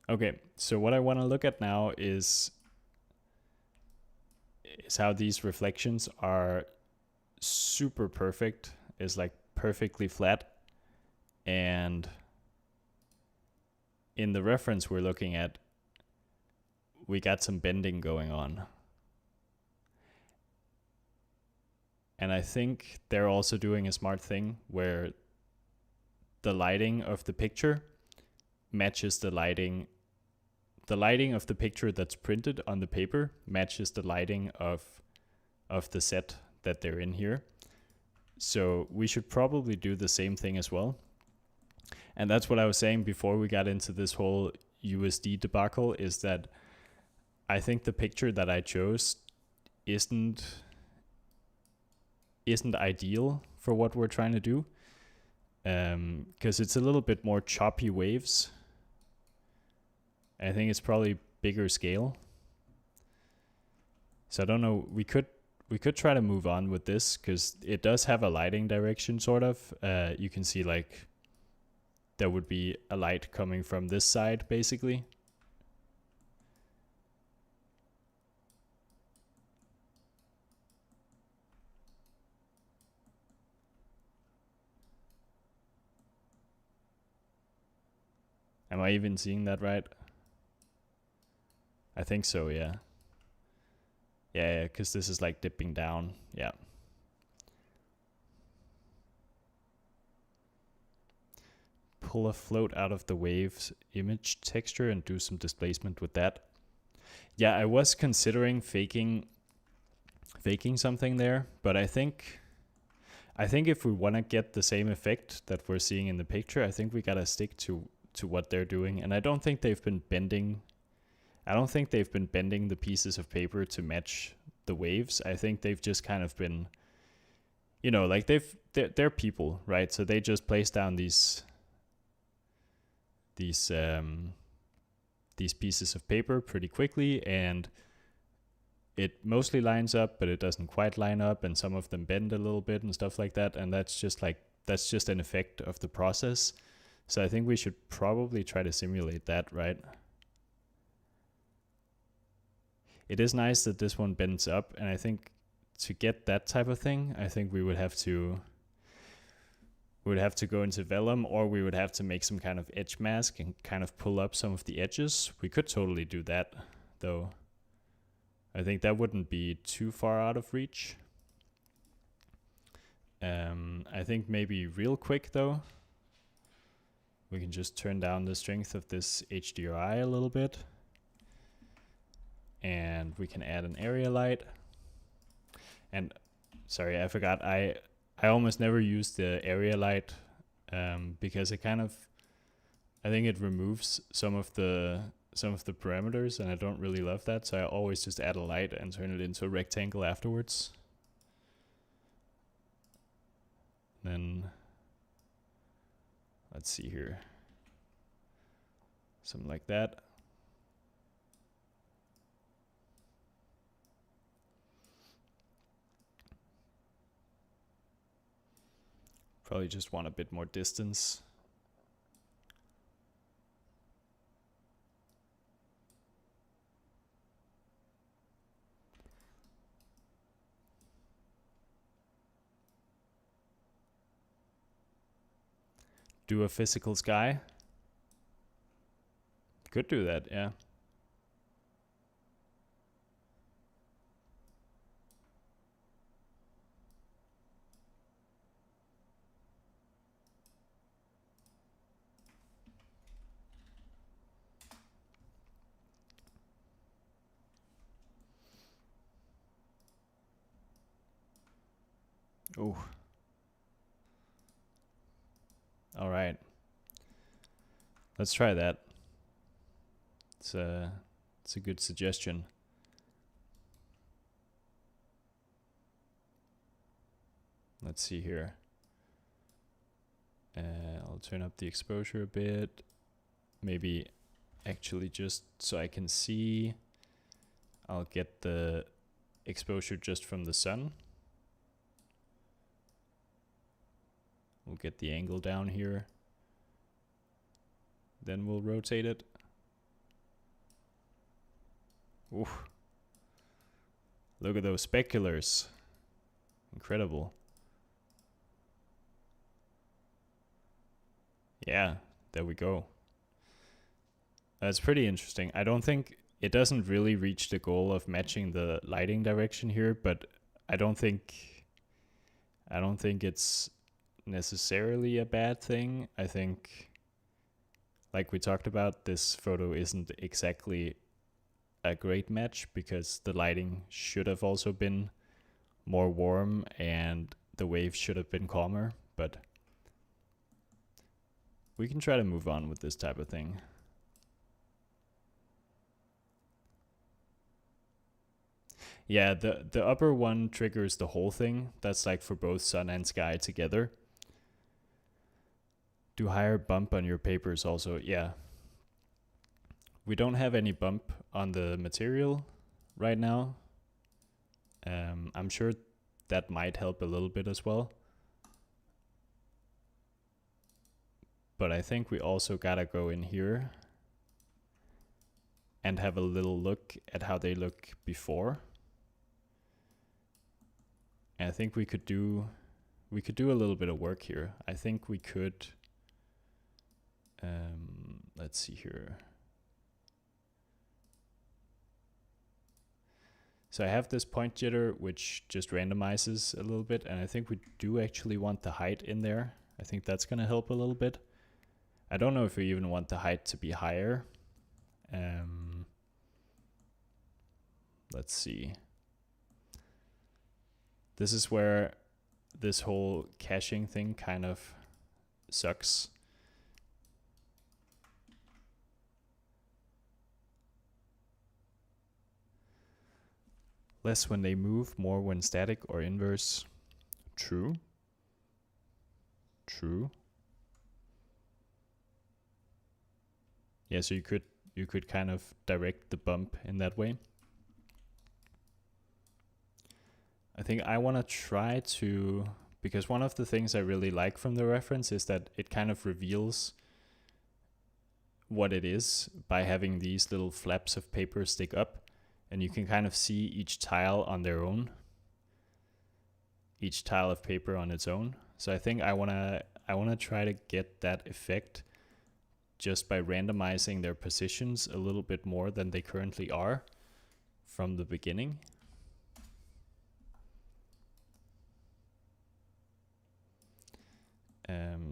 Okay, so what I want to look at now is how these reflections are super perfect, is like perfectly flat, and in the reference we're looking at, we got some bending going on. And I think they're also doing a smart thing where the lighting of the picture matches the lighting of the picture that's printed on the paper matches the lighting of the set that they're in here. So we should probably do the same thing as well. And that's what I was saying before we got into this whole USD debacle, is that I think the picture that I chose isn't ideal for what we're trying to do, because it's a little bit more choppy waves. I think it's probably bigger scale. So I don't know, we could try to move on with this, because it does have a lighting direction, sort of. You can see like there would be a light coming from this side, basically. Am I even seeing that right? I think so, yeah. Yeah, because this is like dipping down, yeah. Pull a float out of the wave's image texture and do some displacement with that. Yeah, I was considering faking something there, but I think if we want to get the same effect that we're seeing in the picture, I think we gotta stick to what they're doing. And I don't think they've been bending the pieces of paper to match the waves. I think they've just kind of been, you know, like they're people, right? So they just place down these pieces of paper pretty quickly, and it mostly lines up, but it doesn't quite line up, and some of them bend a little bit and stuff like that. And that's just an effect of the process. So I think we should probably try to simulate that, right? It is nice that this one bends up, and I think to get that type of thing, I think we would have to go into Vellum, or we would have to make some kind of edge mask and kind of pull up some of the edges. We could totally do that, though. I think that wouldn't be too far out of reach. I think maybe real quick though, we can just turn down the strength of this HDRI a little bit. And we can add an area light. And sorry, I forgot, I almost never use the area light because it kind of, I think it removes some of the parameters, and I don't really love that, so I always just add a light and turn it into a rectangle afterwards. Then let's see here, something like that. Probably just want a bit more distance. Do a physical sky. Could do that, yeah. Oh. All right. Let's try that. It's a good suggestion. Let's see here. I'll turn up the exposure a bit. Maybe actually just so I can see, I'll get the exposure just from the sun. We'll get the angle down here. Then we'll rotate it. Ooh. Look at those speculars. Incredible. Yeah, there we go. That's pretty interesting. I don't think it doesn't really reach the goal of matching the lighting direction here, but I don't think it's necessarily a bad thing. I think, like we talked about, this photo isn't exactly a great match because the lighting should have also been more warm and the wave should have been calmer, but we can try to move on with this type of thing. Yeah, the upper one triggers the whole thing. That's like for both sun and sky together. Do higher bump on your papers also. Yeah. We don't have any bump on the material right now. I'm sure that might help a little bit as well. But I think we also gotta go in here and have a little look at how they look before. And I think we could do a little bit of work here. I think we could, let's see here. So I have this point jitter, which just randomizes a little bit, and I think we do actually want the height in there. I think that's gonna help a little bit. I don't know if we even want the height to be higher. Let's see. This is where this whole caching thing kind of sucks. Less when they move, more when static or inverse. True. True. Yeah, so you could kind of direct the bump in that way. I think I want to try to, because one of the things I really like from the reference is that it kind of reveals what it is by having these little flaps of paper stick up, and you can kind of see each tile on their own, each tile of paper on its own. So I think I want to try to get that effect just by randomizing their positions a little bit more than they currently are from the beginning.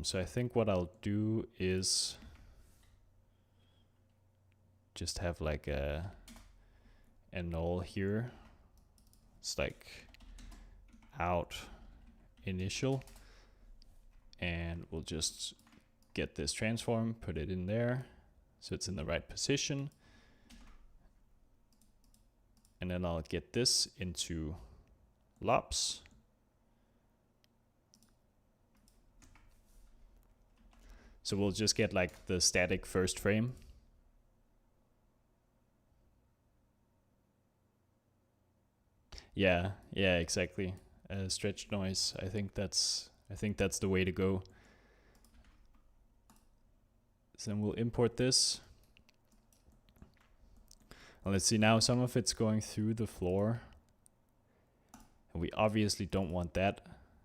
So I think what I'll do is just have like a null here. It's like out initial, and we'll just get this transform, put it in there so it's in the right position. And then I'll get this into lops. So we'll just get like the static first frame. Yeah, exactly. Stretched noise. I think that's the way to go. So then we'll import this. And let's see, now some of it's going through the floor. And we obviously don't want that.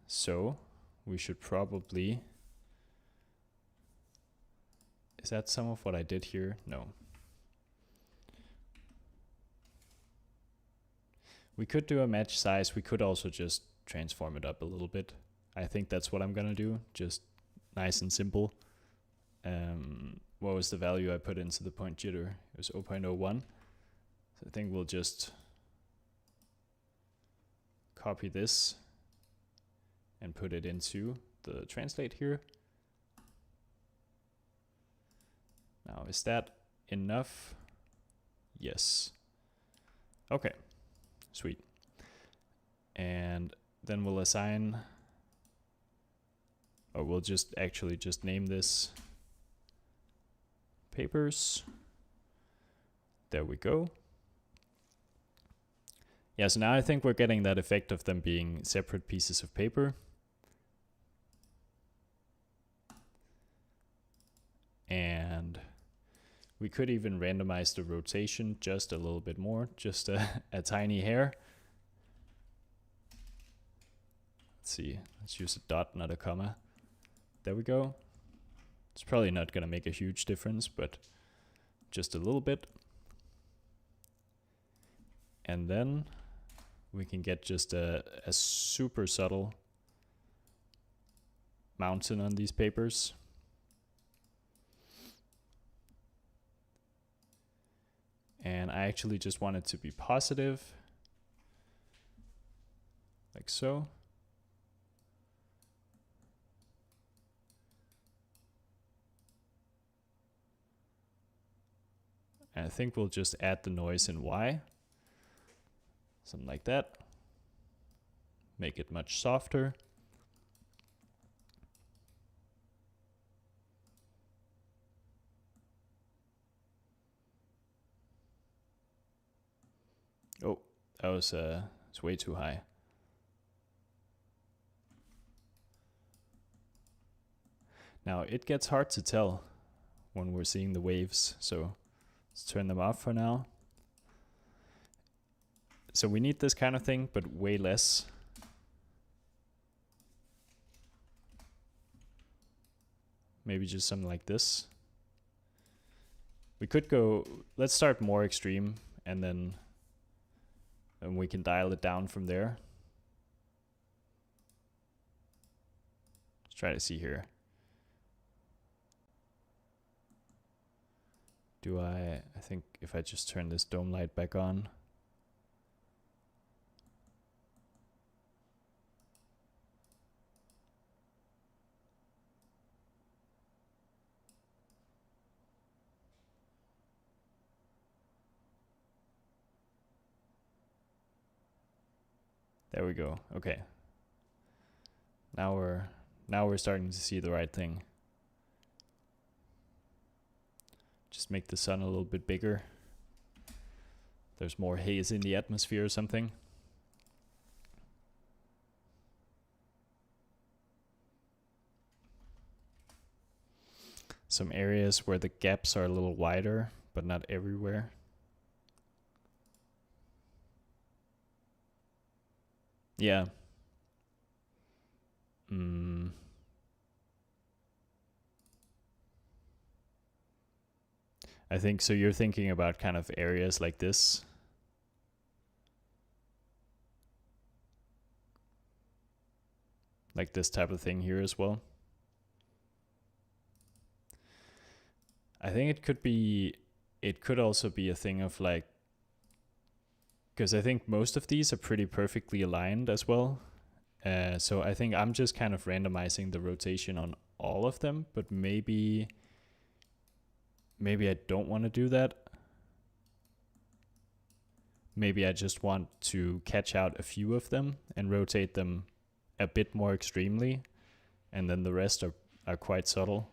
So we should probably... Is that some of what I did here? No. We could do a match size. We could also just transform it up a little bit. I think that's what I'm gonna do. Just nice and simple. What was the value I put into the point jitter? It was 0.01. So I think we'll just copy this and put it into the translate here. Now, is that enough? Yes. Okay, sweet. And then we'll assign, or we'll just actually just name this papers. There we go. Yeah, so now I think we're getting that effect of them being separate pieces of paper. And we could even randomize the rotation just a little bit more, just a tiny hair. Let's see, let's use a dot, not a comma. There we go. It's probably not gonna make a huge difference, but just a little bit. And then we can get just a super subtle mountain on these papers. And I actually just want it to be positive, like so. And I think we'll just add the noise in Y. Something like that. Make it much softer. Oh, that was it's way too high. Now it gets hard to tell when we're seeing the waves, so let's turn them off for now. So we need this kind of thing, but way less. Maybe just something like this. We could go, let's start more extreme, and then we can dial it down from there. Let's try to see here. I think if I just turn this dome light back on. There we go. Okay. Now we're starting to see the right thing. Just make the sun a little bit bigger. There's more haze in the atmosphere or something. Some areas where the gaps are a little wider, but not everywhere. Yeah. I think so. You're thinking about kind of areas like this. Like this type of thing here as well. I think it could also be a thing of like, because I think most of these are pretty perfectly aligned as well. So I think I'm just kind of randomizing the rotation on all of them, but maybe I don't want to do that. Maybe I just want to catch out a few of them and rotate them a bit more extremely, and then the rest are quite subtle.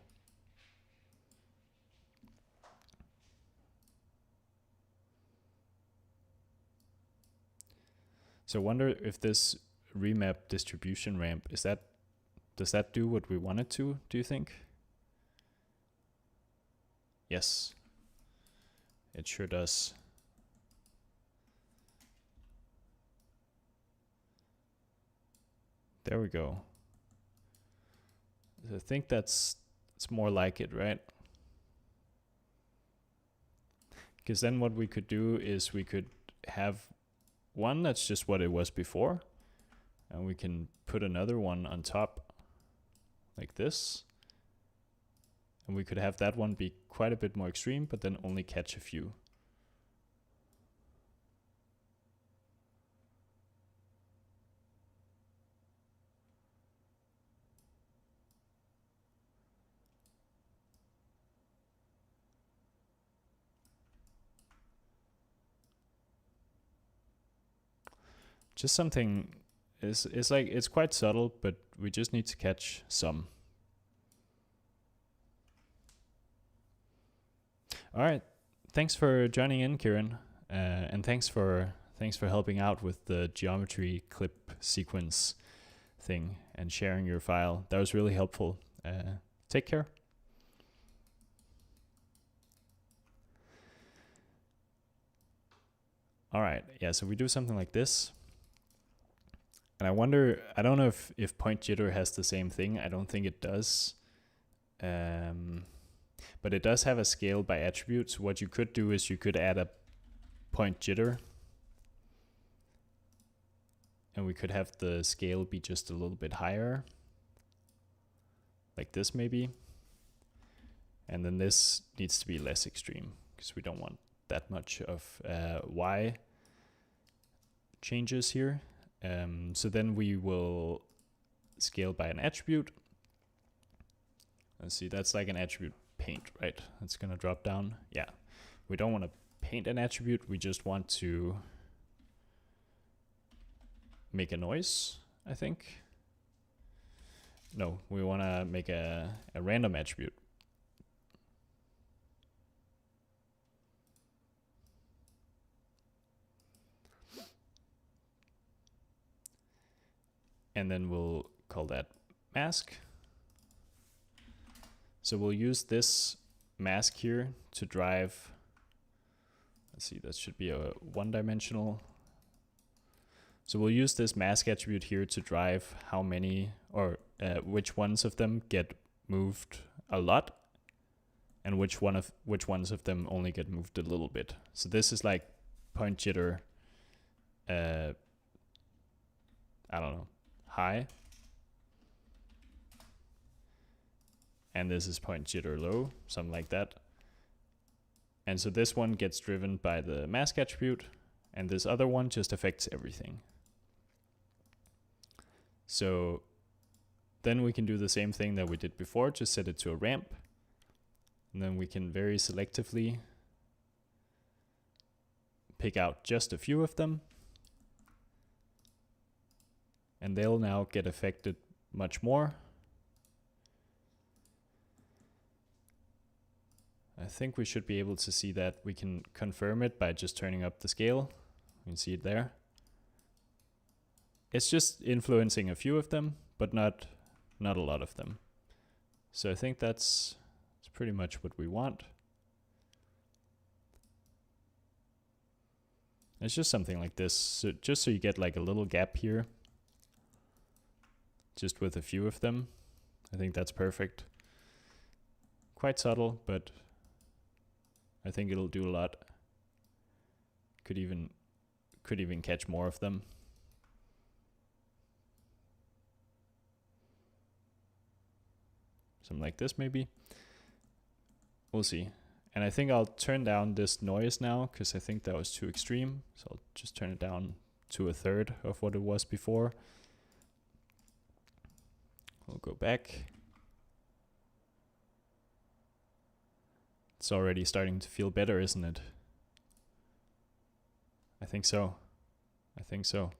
So I wonder if this remap distribution ramp, does that do what we want it to, do you think? Yes, it sure does. There we go. I think it's more like it, right? Because then what we could do is we could have one that's just what it was before, and we can put another one on top like this, and we could have that one be quite a bit more extreme, but then only catch a few. Just something is like, it's quite subtle, but we just need to catch some. All right, thanks for joining in, Kieran, and thanks for helping out with the geometry clip sequence thing and sharing your file. That was really helpful. Take care. All right, yeah, so we do something like this. And I wonder, I don't know if point jitter has the same thing. I don't think it does. But it does have a scale by attribute. So what you could do is you could add a point jitter. And we could have the scale be just a little bit higher. Like this maybe. And then this needs to be less extreme, because we don't want that much of Y changes here. So then we will scale by an attribute. Let's see, that's like an attribute paint, right? It's gonna drop down. Yeah, we don't want to paint an attribute. We just want to make a noise, I think. No, we want to make a random attribute. And then we'll call that mask. So we'll use this mask here to drive, let's see, that should be a one-dimensional. So we'll use this mask attribute here to drive how many, or which ones of them get moved a lot, and which ones of them only get moved a little bit. So this is like point jitter, I don't know, high. And this is point jitter low, something like that. And so this one gets driven by the mask attribute, and this other one just affects everything. So then we can do the same thing that we did before, just set it to a ramp. And then we can very selectively pick out just a few of them. And they'll now get affected much more. I think we should be able to see that. We can confirm it by just turning up the scale. You can see it there. It's just influencing a few of them, but not a lot of them. So I think that's pretty much what we want. It's just something like this, so just so you get like a little gap here, just with a few of them. I think that's perfect. Quite subtle, but I think it'll do a lot. Could even catch more of them. Something like this maybe. We'll see. And I think I'll turn down this noise now because I think that was too extreme. So I'll just turn it down to 1/3 of what it was before. We'll go back. It's already starting to feel better, isn't it? I think so. I think so.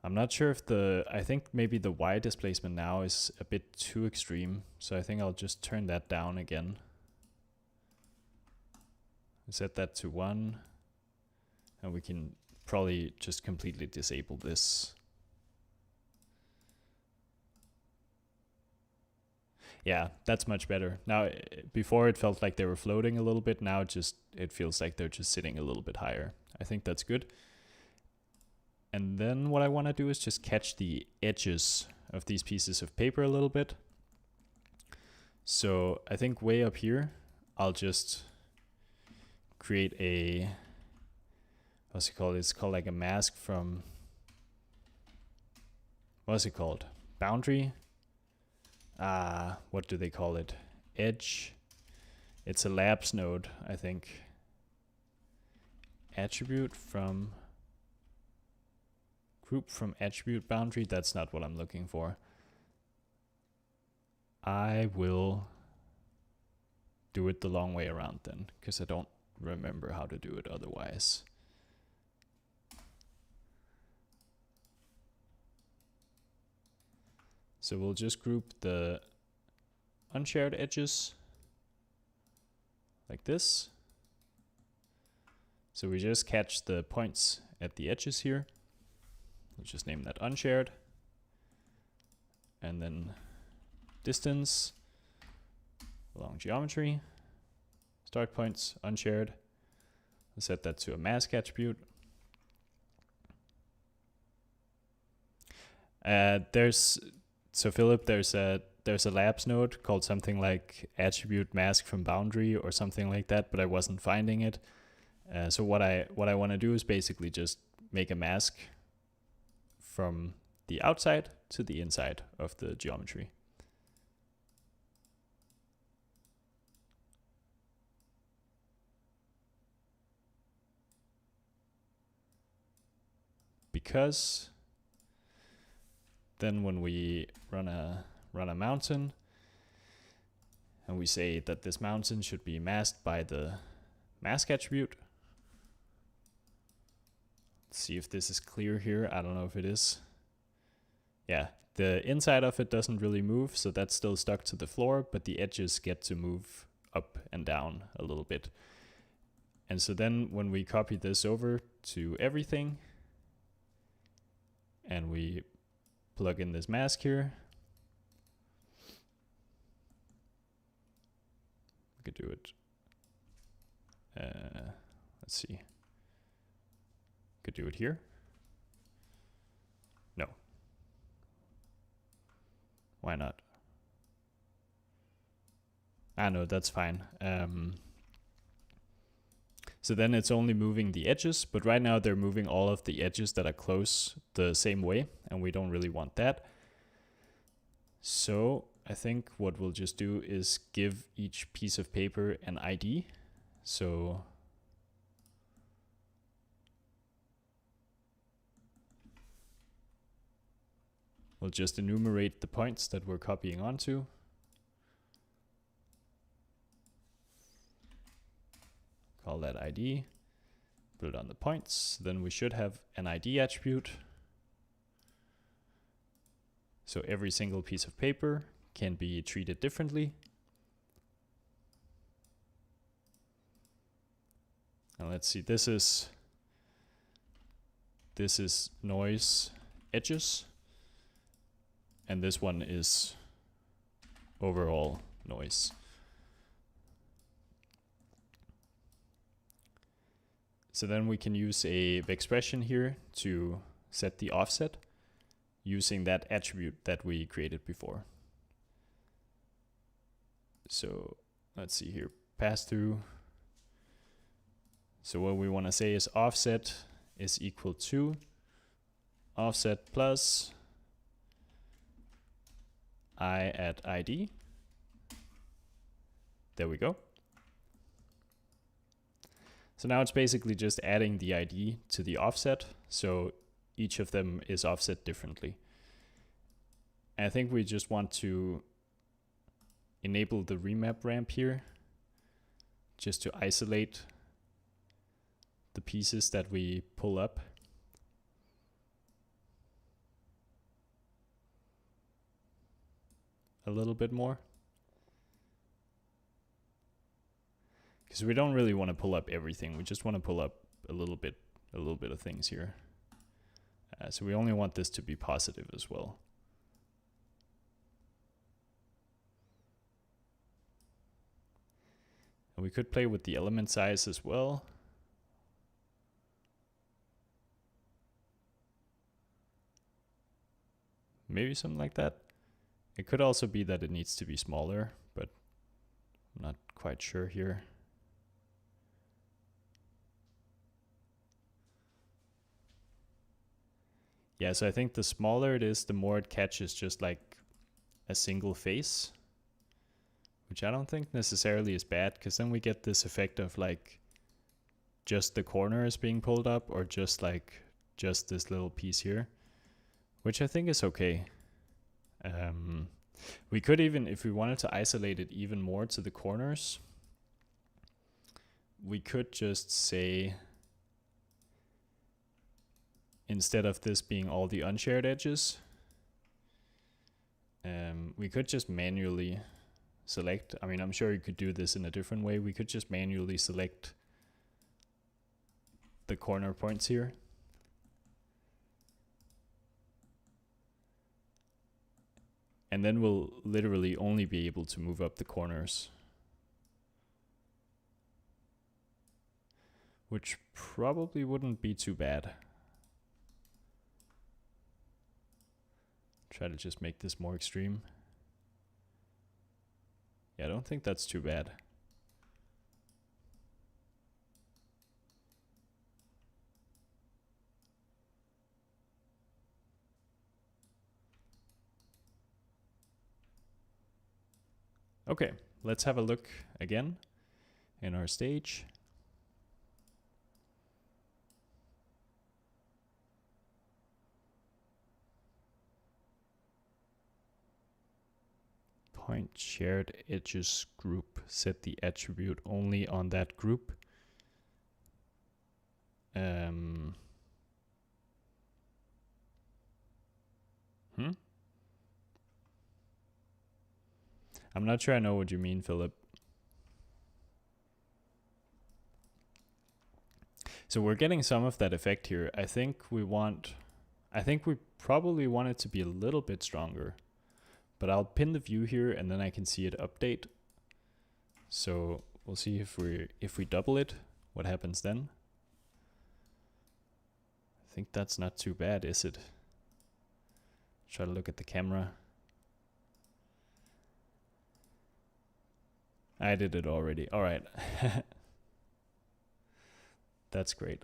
I'm not sure if I think maybe the Y displacement now is a bit too extreme. So I think I'll just turn that down again. Set that to 1. And we can probably just completely disable this. Yeah, that's much better. Now, before it felt like they were floating a little bit. Now it feels like they're just sitting a little bit higher. I think that's good. And then what I want to do is just catch the edges of these pieces of paper a little bit. So I think way up here, I'll just create a, what's it called? It's called like a mask from, what's it called? Boundary? What do they call it? Edge. It's a labs node, I think. Attribute from, group from attribute boundary. That's not what I'm looking for. I will do it the long way around then, because I don't remember how to do it otherwise. So we'll just group the unshared edges like this. So we just catch the points at the edges here. We'll just name that unshared. And then distance along geometry. Start points unshared. We'll set that to a mask attribute. So Philip, there's a labs node called something like attribute mask from boundary or something like that, but I wasn't finding it. So what I want to do is basically just make a mask from the outside to the inside of the geometry. Because then when we run a mountain and we say that this mountain should be masked by the mask attribute. Let's see if this is clear here. I don't know if it is. Yeah, the inside of it doesn't really move, so that's still stuck to the floor, but the edges get to move up and down a little bit. And so then when we copy this over to everything and we plug in this mask here, we could do it. Let's see. Could do it here. No. Why not? No, that's fine. So then it's only moving the edges, but right now they're moving all of the edges that are close the same way, and we don't really want that. So I think what we'll just do is give each piece of paper an ID. So we'll just enumerate the points that we're copying onto. Call that ID, put it on the points. Then we should have an ID attribute. So every single piece of paper can be treated differently. And let's see, this is noise edges. And this one is overall noise. So then we can use a expression here to set the offset using that attribute that we created before. So let's see here, pass through. So what we want to say is offset is equal to offset plus I at ID. There we go. So now it's basically just adding the ID to the offset, so each of them is offset differently. And I think we just want to enable the remap ramp here, just to isolate the pieces that we pull up. A little bit more. Because we don't really want to pull up everything. We just want to pull up a little bit of things here. So we only want this to be positive as well. And we could play with the element size as well. Maybe something like that. It could also be that it needs to be smaller, but I'm not quite sure here. Yeah, so I think the smaller it is, the more it catches just like a single face, which I don't think necessarily is bad, because then we get this effect of like just the corners being pulled up, or just this little piece here, which I think is okay. We could even, if we wanted to isolate it even more to the corners, we could just say, instead of this being all the unshared edges, we could just manually select. I mean, I'm sure you could do this in a different way. We could just manually select the corner points here. And then we'll literally only be able to move up the corners, which probably wouldn't be too bad. Try to just make this more extreme. Yeah, I don't think that's too bad. Okay, let's have a look again in our stage. Point shared edges group. Set the attribute only on that group. I'm not sure I know what you mean, Philip. So we're getting some of that effect here. I think we probably want it to be a little bit stronger. But I'll pin the view here and then I can see it update. So we'll see if we double it, what happens then. I think that's not too bad, is it? Try to look at the camera. I did it already. All right. That's great.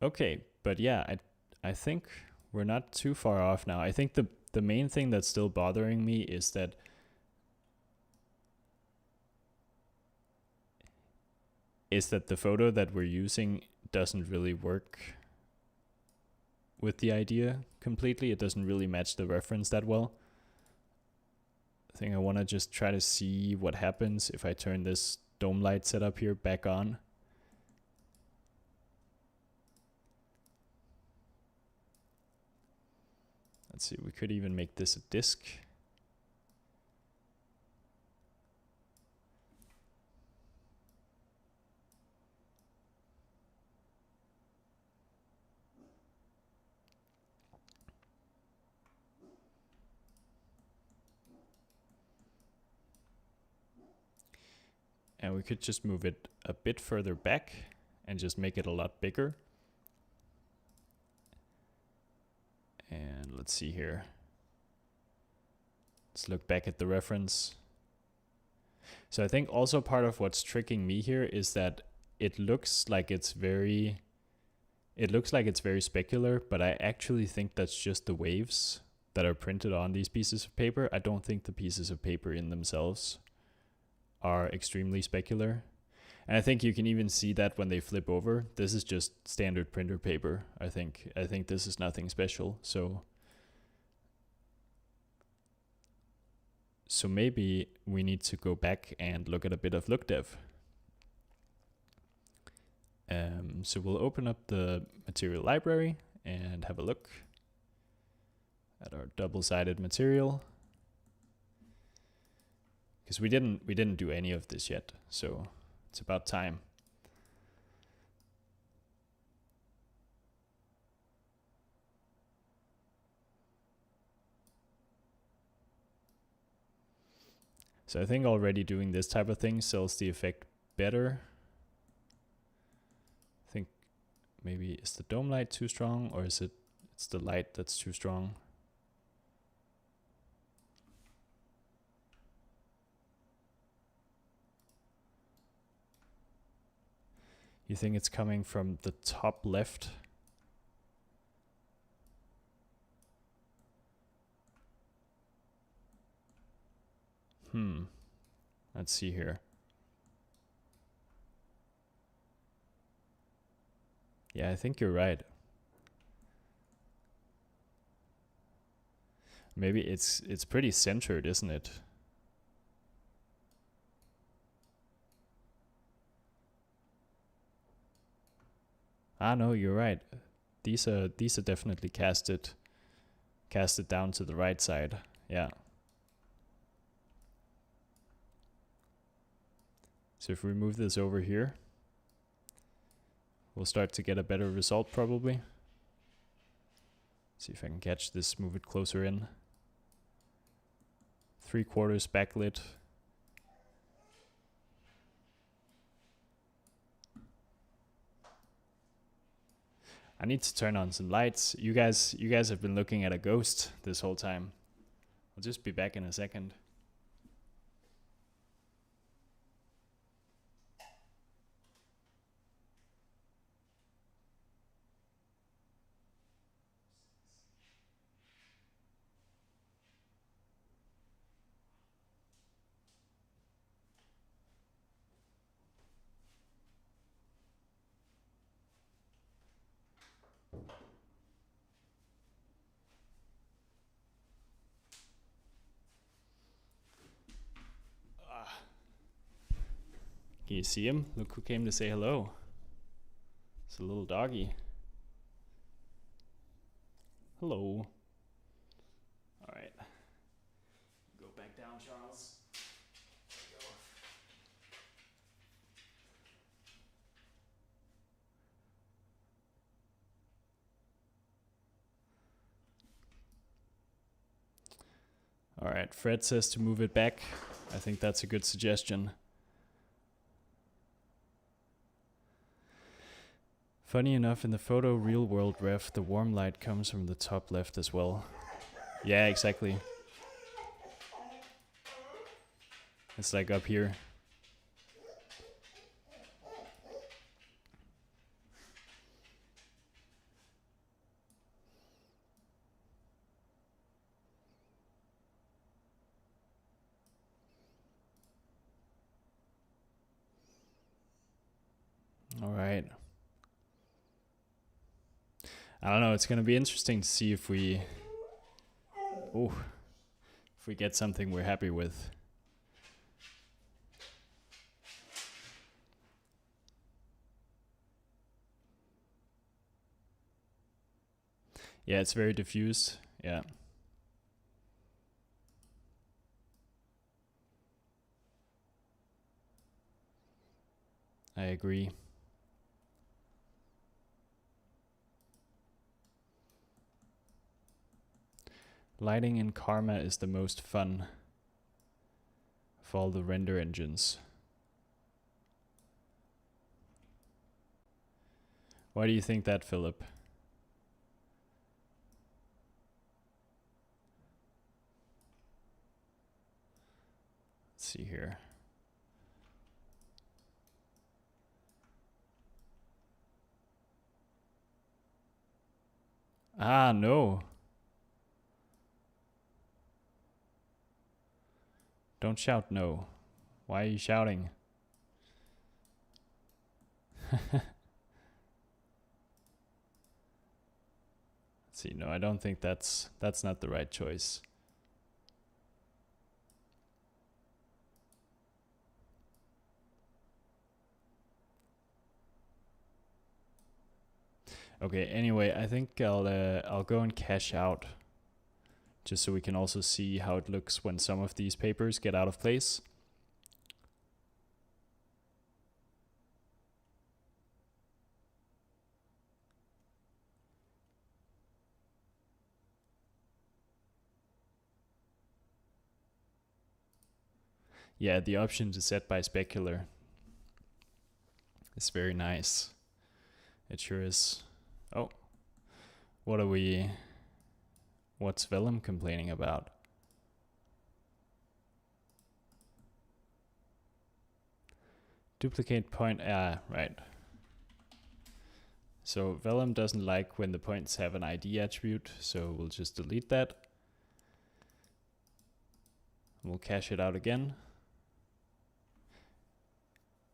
Okay, but yeah, I think we're not too far off now. I think the main thing that's still bothering me is that the photo that we're using doesn't really work with the idea completely. It doesn't really match the reference that well. I think I want to just try to see what happens if I turn this dome light setup here back on. Let's see, we could even make this a disk. And we could just move it a bit further back and just make it a lot bigger. And let's see here. Let's look back at the reference. So I think also part of what's tricking me here is that it looks like it's very specular, but I actually think that's just the waves that are printed on these pieces of paper. I don't think the pieces of paper in themselves are extremely specular. And I think you can even see that when they flip over. This is just standard printer paper, I think. I think this is nothing special. So maybe we need to go back and look at a bit of LookDev. So we'll open up the material library and have a look at our double-sided material, because we didn't do any of this yet, so it's about time. So I think already doing this type of thing sells the effect better. I think maybe is the dome light too strong, or is it's the light that's too strong? You think it's coming from the top left? Let's see here. Yeah, I think you're right. Maybe it's pretty centered, isn't it? Ah, no, you're right. These are definitely casted down to the right side. Yeah. So if we move this over here, we'll start to get a better result probably. See if I can catch this, move it closer in. 3/4 backlit. I need to turn on some lights. You guys have been looking at a ghost this whole time. I'll just be back in a second. Can you see him? Look who came to say hello. It's a little doggy. Hello. All right. Go back down, Charles. There you go. All right, Fred says to move it back. I think that's a good suggestion. Funny enough, in the photo real world ref, the warm light comes from the top left as well. Yeah, exactly. It's like up here. All right. I don't know, it's going to be interesting to see if we get something we're happy with. Yeah, it's very diffused. Yeah. I agree. Lighting in Karma is the most fun of all the render engines. Why do you think that, Philip? Let's see here. Ah, no. Don't shout no. Why are you shouting? Let's see, no, I don't think that's not the right choice. Okay, anyway, I think I'll go and cash out, just so we can also see how it looks when some of these papers get out of place. Yeah, the option to set by specular is very nice. It sure is. Oh, what's Vellum complaining about? Duplicate point, right. So Vellum doesn't like when the points have an ID attribute, so we'll just delete that. We'll cache it out again.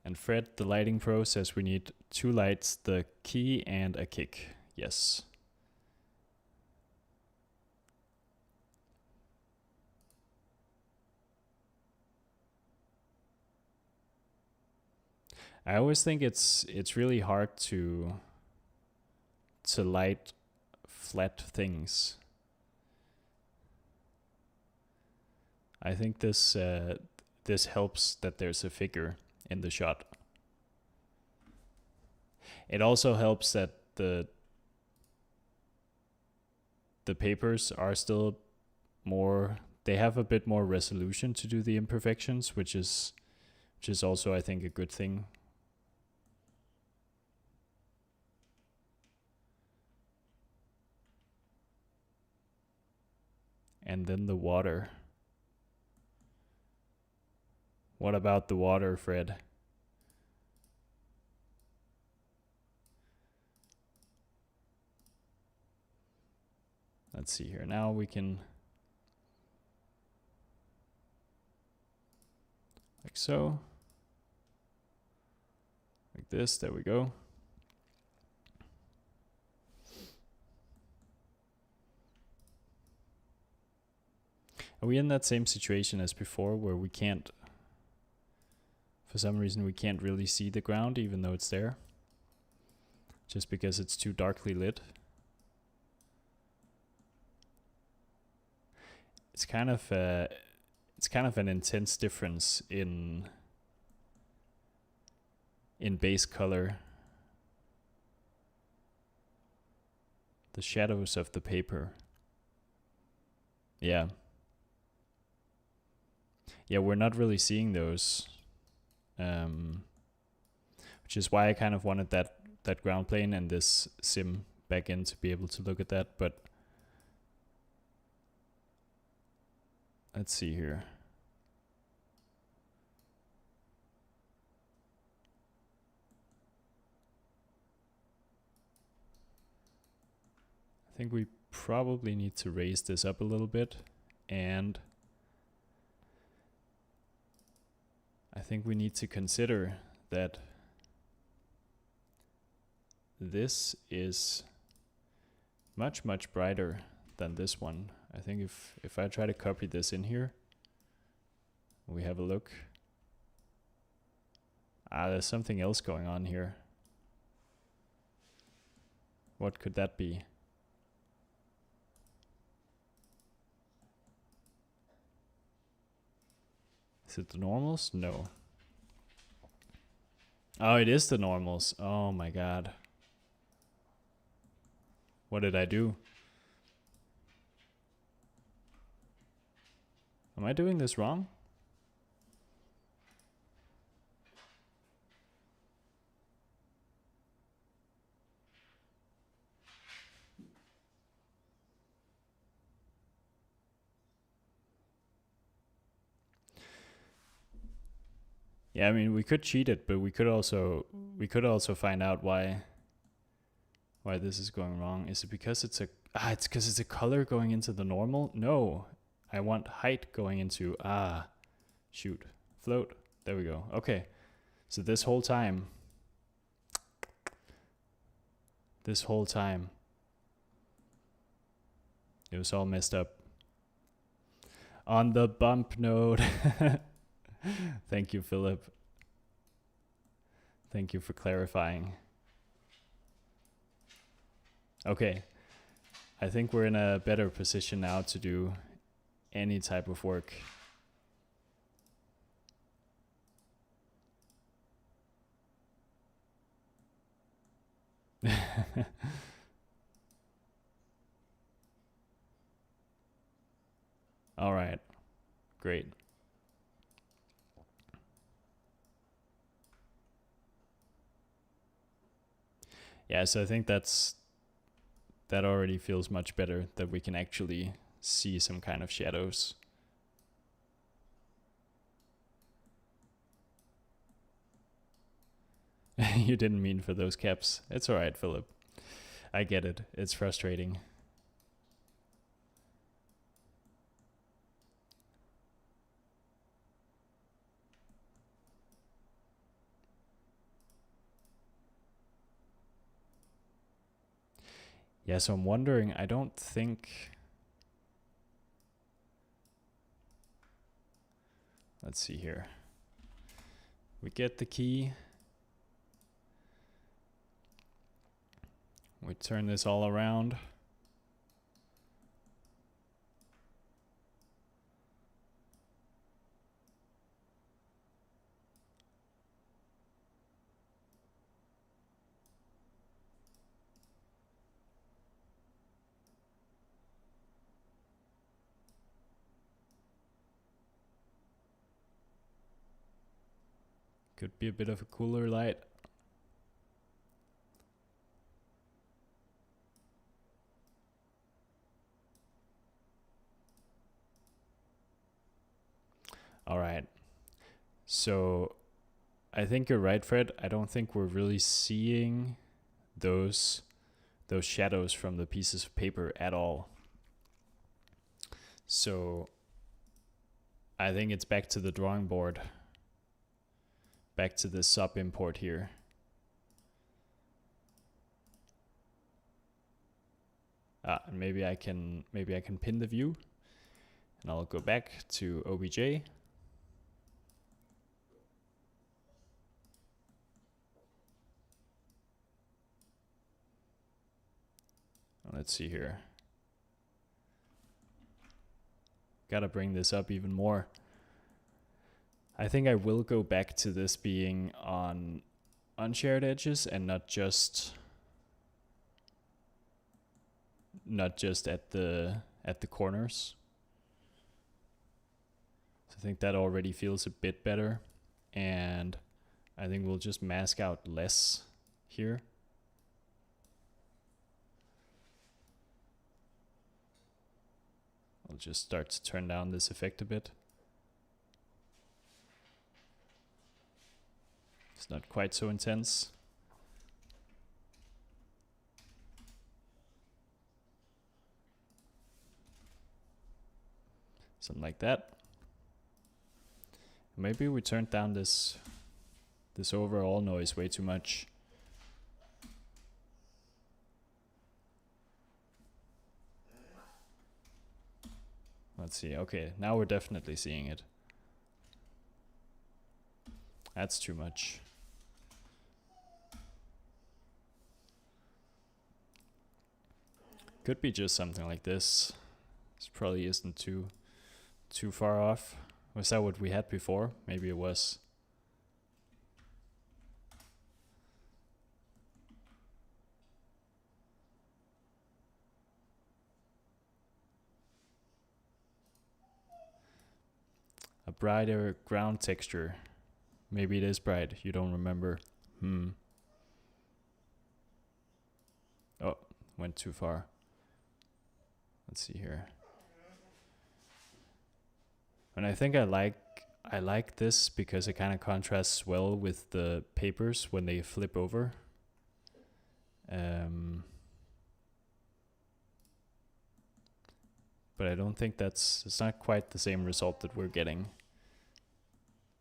And Fred, the lighting pro, says we need 2 lights, the key and a kick. Yes. I always think it's really hard to light flat things. I think this helps that there's a figure in the shot. It also helps that the papers are still more, they have a bit more resolution to do the imperfections, which is also, I think, a good thing. And then the water. What about the water, Fred? Let's see here. Now we can, like so. Like this, there we go. Are we in that same situation as before where we can't, for some reason we can't really see the ground even though it's there? Just because it's too darkly lit? It's kind of an intense difference in base color. The shadows of the paper. Yeah. Yeah, we're not really seeing those. Which is why I kind of wanted that ground plane and this sim back in to be able to look at that, but let's see here. I think we probably need to raise this up a little bit, and I think we need to consider that this is much, much brighter than this one. I think if I try to copy this in here, we have a look. There's something else going on here. What could that be? Is it the normals? No. Oh, it is the normals. Oh my god. What did I do? Am I doing this wrong? Yeah, I mean, we could cheat it, but we could also find out why this is going wrong. Is it because it's a color going into the normal? No, I want height going into Shoot. Float. There we go. Okay. So this whole time, it was all messed up. On the bump node. Thank you, Philip. Thank you for clarifying. Okay. I think we're in a better position now to do any type of work. All right. Great. Yeah, so I think that already feels much better, that we can actually see some kind of shadows. You didn't mean for those caps. It's all right, Philip. I get it. It's frustrating. Yeah, so I'm wondering, I don't think... Let's see here. We get the key. We turn this all around. Could be a bit of a cooler light. All right. So I think you're right, Fred. I don't think we're really seeing those shadows from the pieces of paper at all. So I think it's back to the drawing board. Back to the sub import here. And maybe I can pin the view, and I'll go back to OBJ. Let's see here. Gotta bring this up even more. I think I will go back to this being on unshared edges and not just at the corners. So I think that already feels a bit better, and I think we'll just mask out less here. I'll just start to turn down this effect a bit. It's not quite so intense. Something like that. Maybe we turned down this overall noise way too much. Let's see. Okay, now we're definitely seeing it. That's too much. Could be just something like this. This probably isn't too far off. Was that what we had before? Maybe it was. A brighter ground texture. Maybe it is bright. You don't remember. Oh, went too far. Let's see here. And I think I like this because it kind of contrasts well with the papers when they flip over. But I don't think it's not quite the same result that we're getting.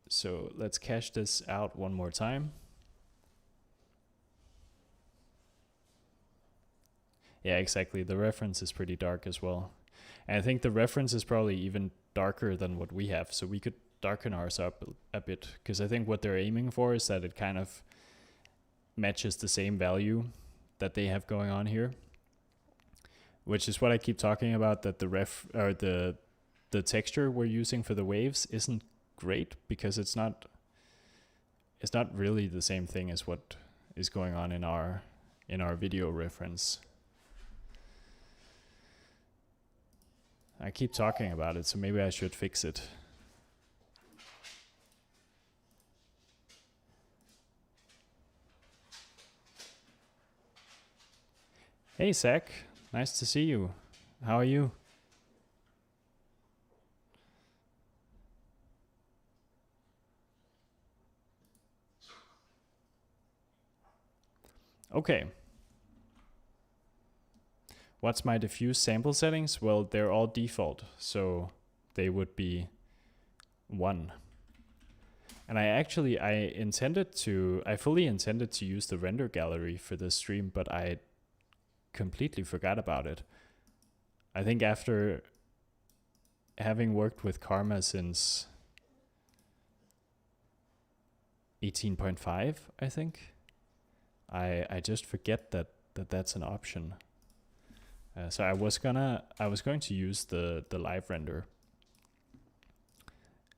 So let's cache this out one more time. Yeah, exactly. The reference is pretty dark as well. And I think the reference is probably even darker than what we have. So we could darken ours up a bit, because I think what they're aiming for is that it kind of matches the same value that they have going on here, which is what I keep talking about, that the texture we're using for the waves isn't great, because it's not really the same thing as what is going on in our video reference. I keep talking about it, so maybe I should fix it. Hey Zach, nice to see you. How are you? Okay. What's my diffuse sample settings? Well, they're all default, so they would be 1. And I fully intended to use the render gallery for this stream, but I completely forgot about it. I think after having worked with Karma since 18.5, I think, I just forget that that's an option. So I was going to use the live render,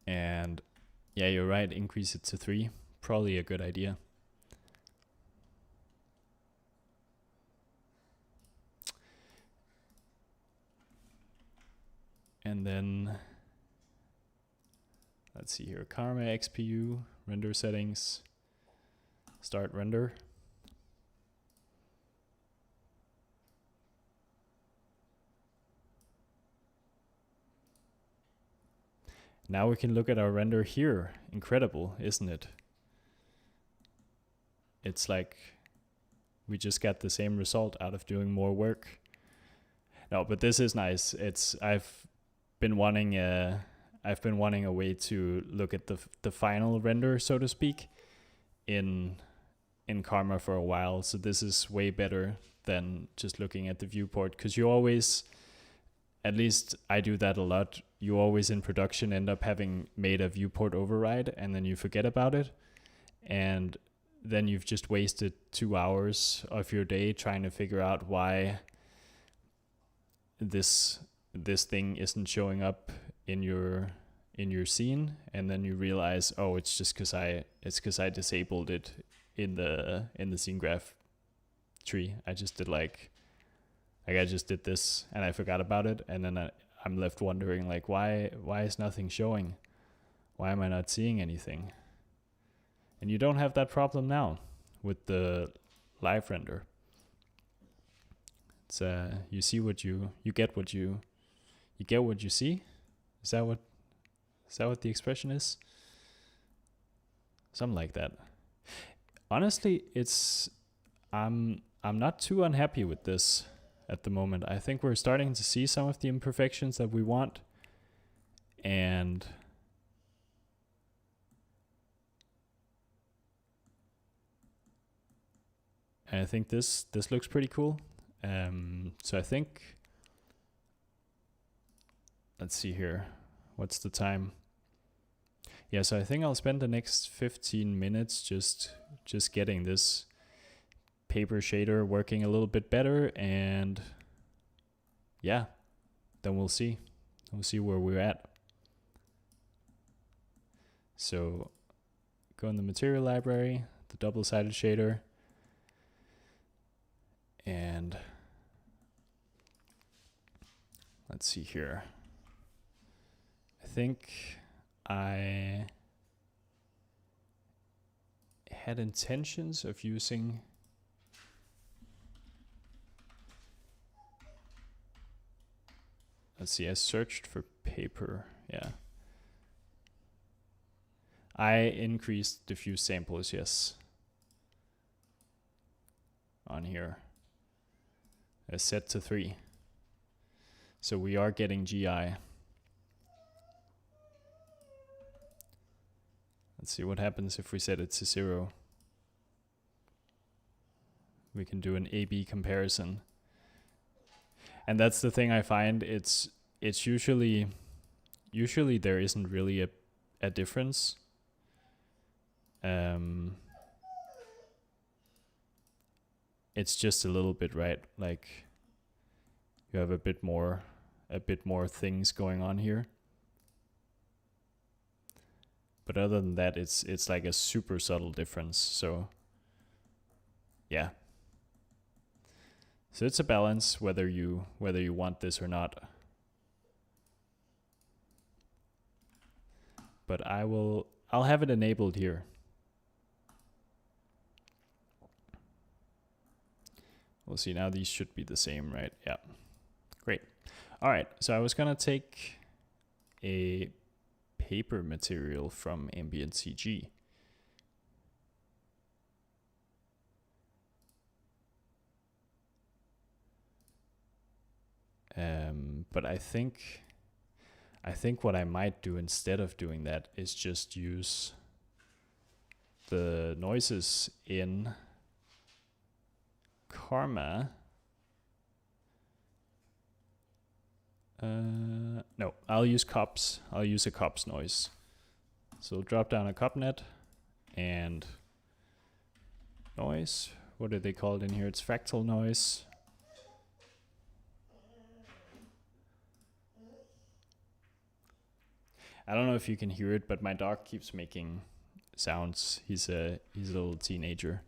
and yeah, you're right, increase it to 3, probably a good idea. And then let's see here, Karma XPU, render settings, start render. Now we can look at our render here. Incredible, isn't it? It's like we just got the same result out of doing more work. No, but this is nice. I've been wanting a way to look at the final render, so to speak, in Karma for a while. So this is way better than just looking at the viewport, because you always, at least I do that a lot, you always in production end up having made a viewport override and then you forget about it. And then you've just wasted 2 hours of your day trying to figure out why this thing isn't showing up in your scene. And then you realize, oh, it's just because I disabled it in the scene graph tree. I just did I just did this and I forgot about it, and then I'm left wondering, like, why is nothing showing? Why am I not seeing anything? And you don't have that problem now with the live render. It's you see what you get what you get what you see. Is that what the expression is? Something like that. Honestly, I'm not too unhappy with this at the moment. I think we're starting to see some of the imperfections that we want, and I think this looks pretty cool. So I think, let's see here, what's the time? Yeah, so I think I'll spend the next 15 minutes just getting this paper shader working a little bit better, and yeah, then we'll see where we're at. So go in the material library, the double-sided shader, and let's see here. I think I had intentions of using let's see, I searched for paper. Yeah. I increased diffuse samples, yes. On here. I set to 3. So we are getting GI. Let's see what happens if we set it to 0. We can do an A/B comparison. And that's the thing I find, it's usually there isn't really a difference. It's just a little bit, right? Like you have a bit more things going on here. But other than that, it's like a super subtle difference. So yeah. So it's a balance whether you want this or not. But I'll have it enabled here. We'll see, now these should be the same, right? Yeah. Great. All right, so I was gonna take a paper material from Ambient CG. But I think what I might do instead of doing that is just use the noises in Karma. No, I'll use cops. I'll use a cops noise. So drop down a copnet and noise. What do they call it in here? It's fractal noise. I don't know if you can hear it, but my dog keeps making sounds. He's a little teenager.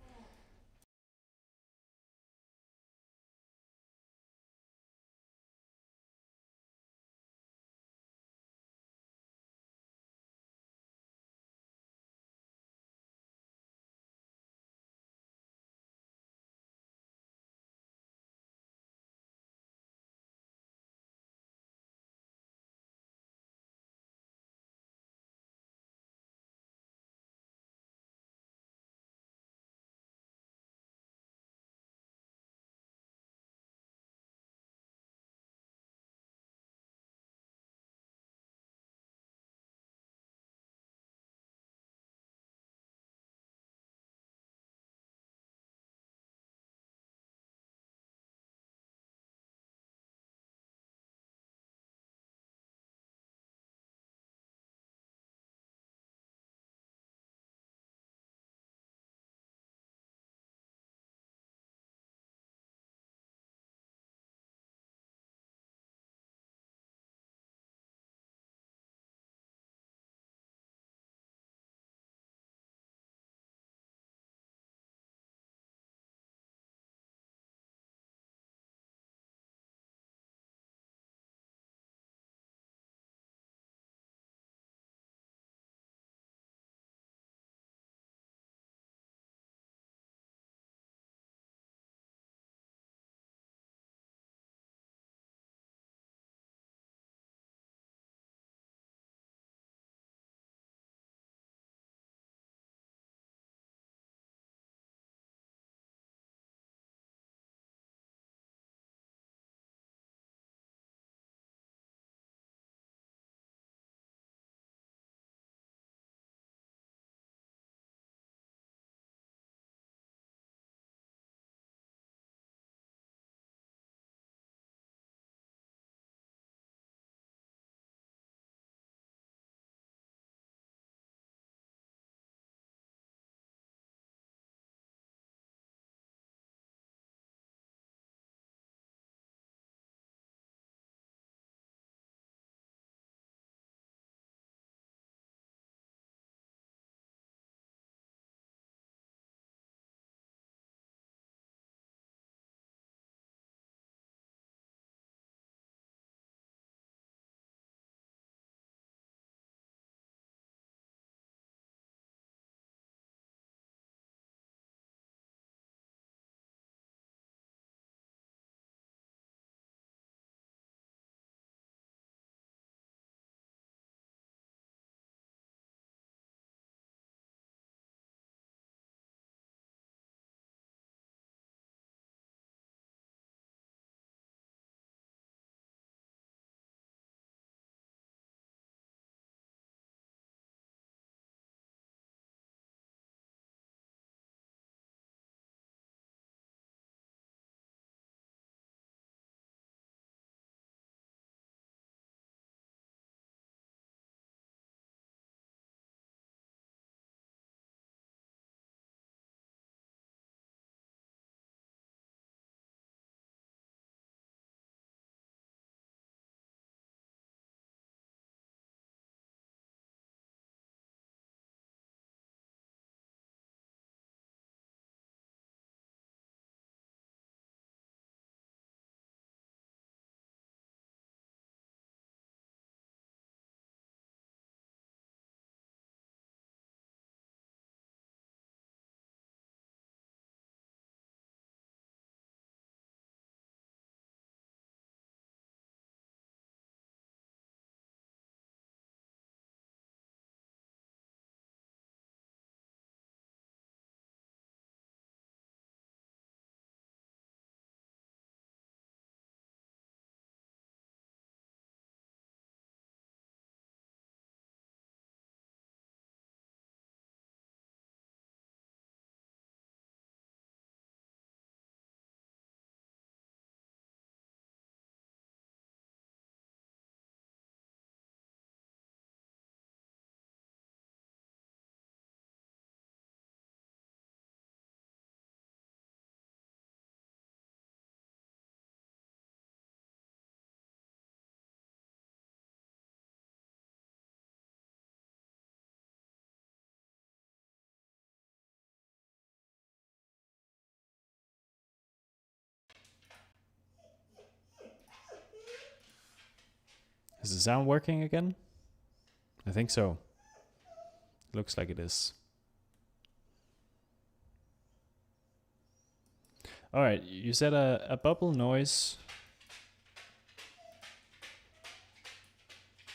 Is the sound working again? I think so. Looks like it is. Alright, you said a bubble noise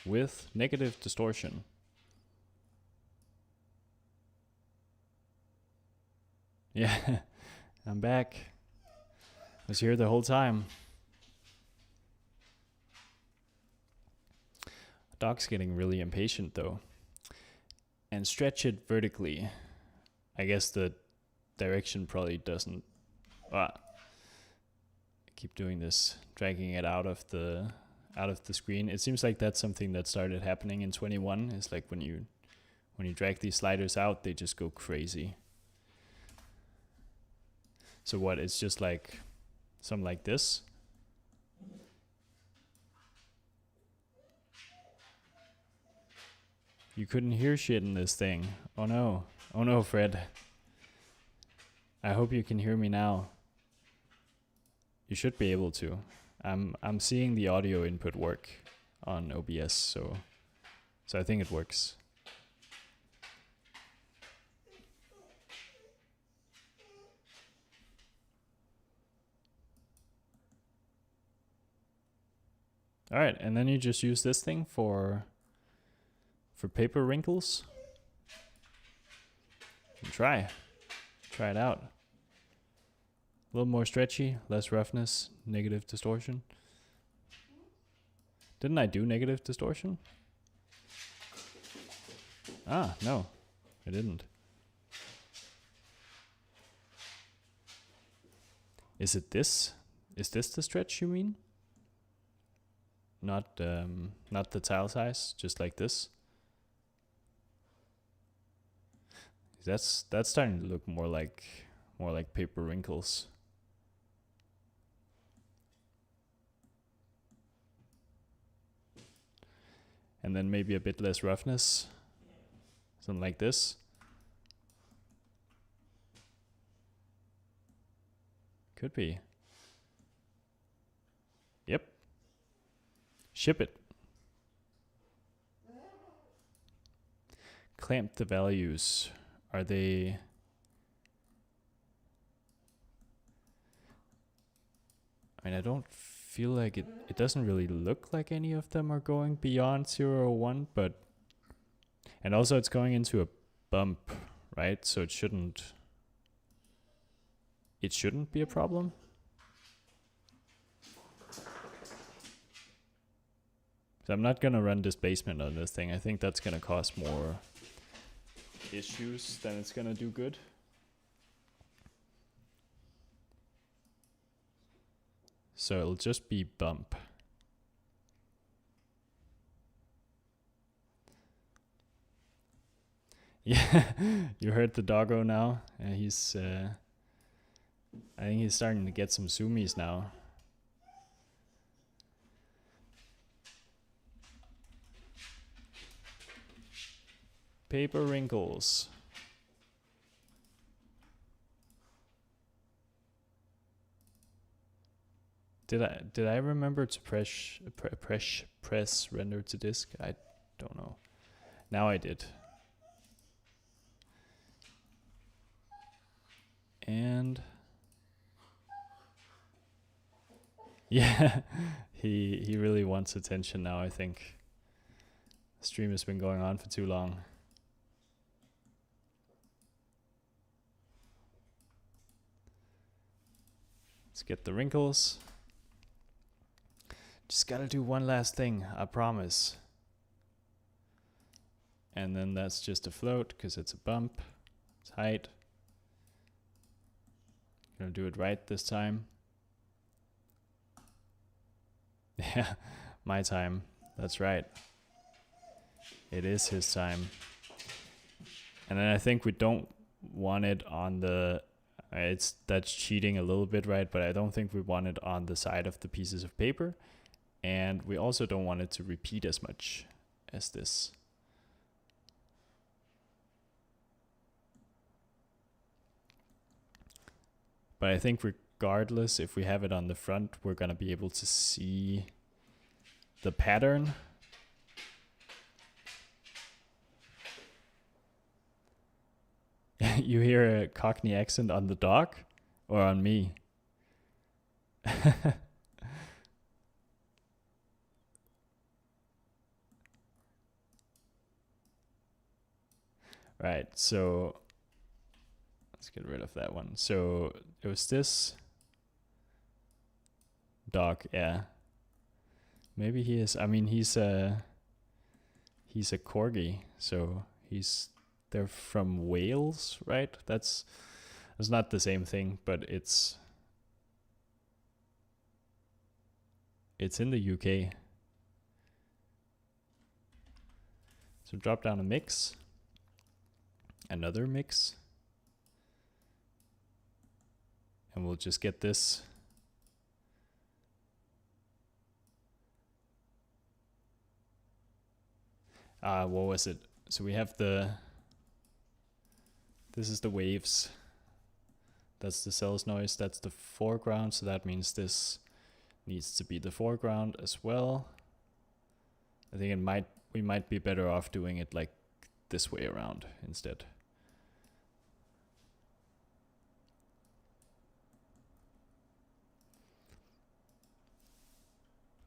with negative distortion. Yeah, I'm back. I was here the whole time. Dog's getting really impatient though. And stretch it vertically. I guess the direction probably doesn't. I keep doing this, dragging it out of the screen. It seems like that's something that started happening in 21. It's like when you drag these sliders out, they just go crazy. So what? It's just like something like this. You couldn't hear shit in this thing. Oh no. Oh no, Fred. I hope you can hear me now. You should be able to. I'm seeing the audio input work on OBS, so I think it works. All right, and then you just use this thing for paper wrinkles. And try it out. A little more stretchy, less roughness, negative distortion. Didn't I do negative distortion? Ah, no, I didn't. Is it this? Is this the stretch you mean? Not the tile size, just like this. That's starting to look more like paper wrinkles. And then maybe a bit less roughness. Something like this. Could be. Yep. Ship it. Clamp the values. Are they... I mean, I don't feel like it doesn't really look like any of them are going beyond 0 or 1, but... And also it's going into a bump, right? So it shouldn't be a problem. So I'm not gonna run displacement on this thing. I think that's gonna cause more issues than it's gonna do good. So it'll just be bump. Yeah, you heard the doggo now. He's, I think he's starting to get some zoomies now. Paper wrinkles. Did I remember to press render to disk? I don't know. Now I did. And yeah, he really wants attention now, I think. The stream has been going on for too long. Let's get the wrinkles. Just gotta do one last thing, I promise. And then that's just a float, because it's a bump. It's height. Gonna do it right this time. Yeah, my time. That's right. It is his time. And then I think we don't want it on the... that's cheating a little bit, right? But I don't think we want it on the side of the pieces of paper. And we also don't want it to repeat as much as this. But I think regardless, if we have it on the front, we're going to be able to see the pattern You hear a Cockney accent on the dog or on me? Right, so let's get rid of that one. So it was this dog, yeah. Maybe he is. I mean, he's a corgi, so they're from Wales, right? That's not the same thing, but it's in the UK. So drop down a mix, another mix, and we'll just get this. What was it? So we have this is the waves. That's the cells noise. That's the foreground. So that means this needs to be the foreground as well. I think we might be better off doing it like this way around instead.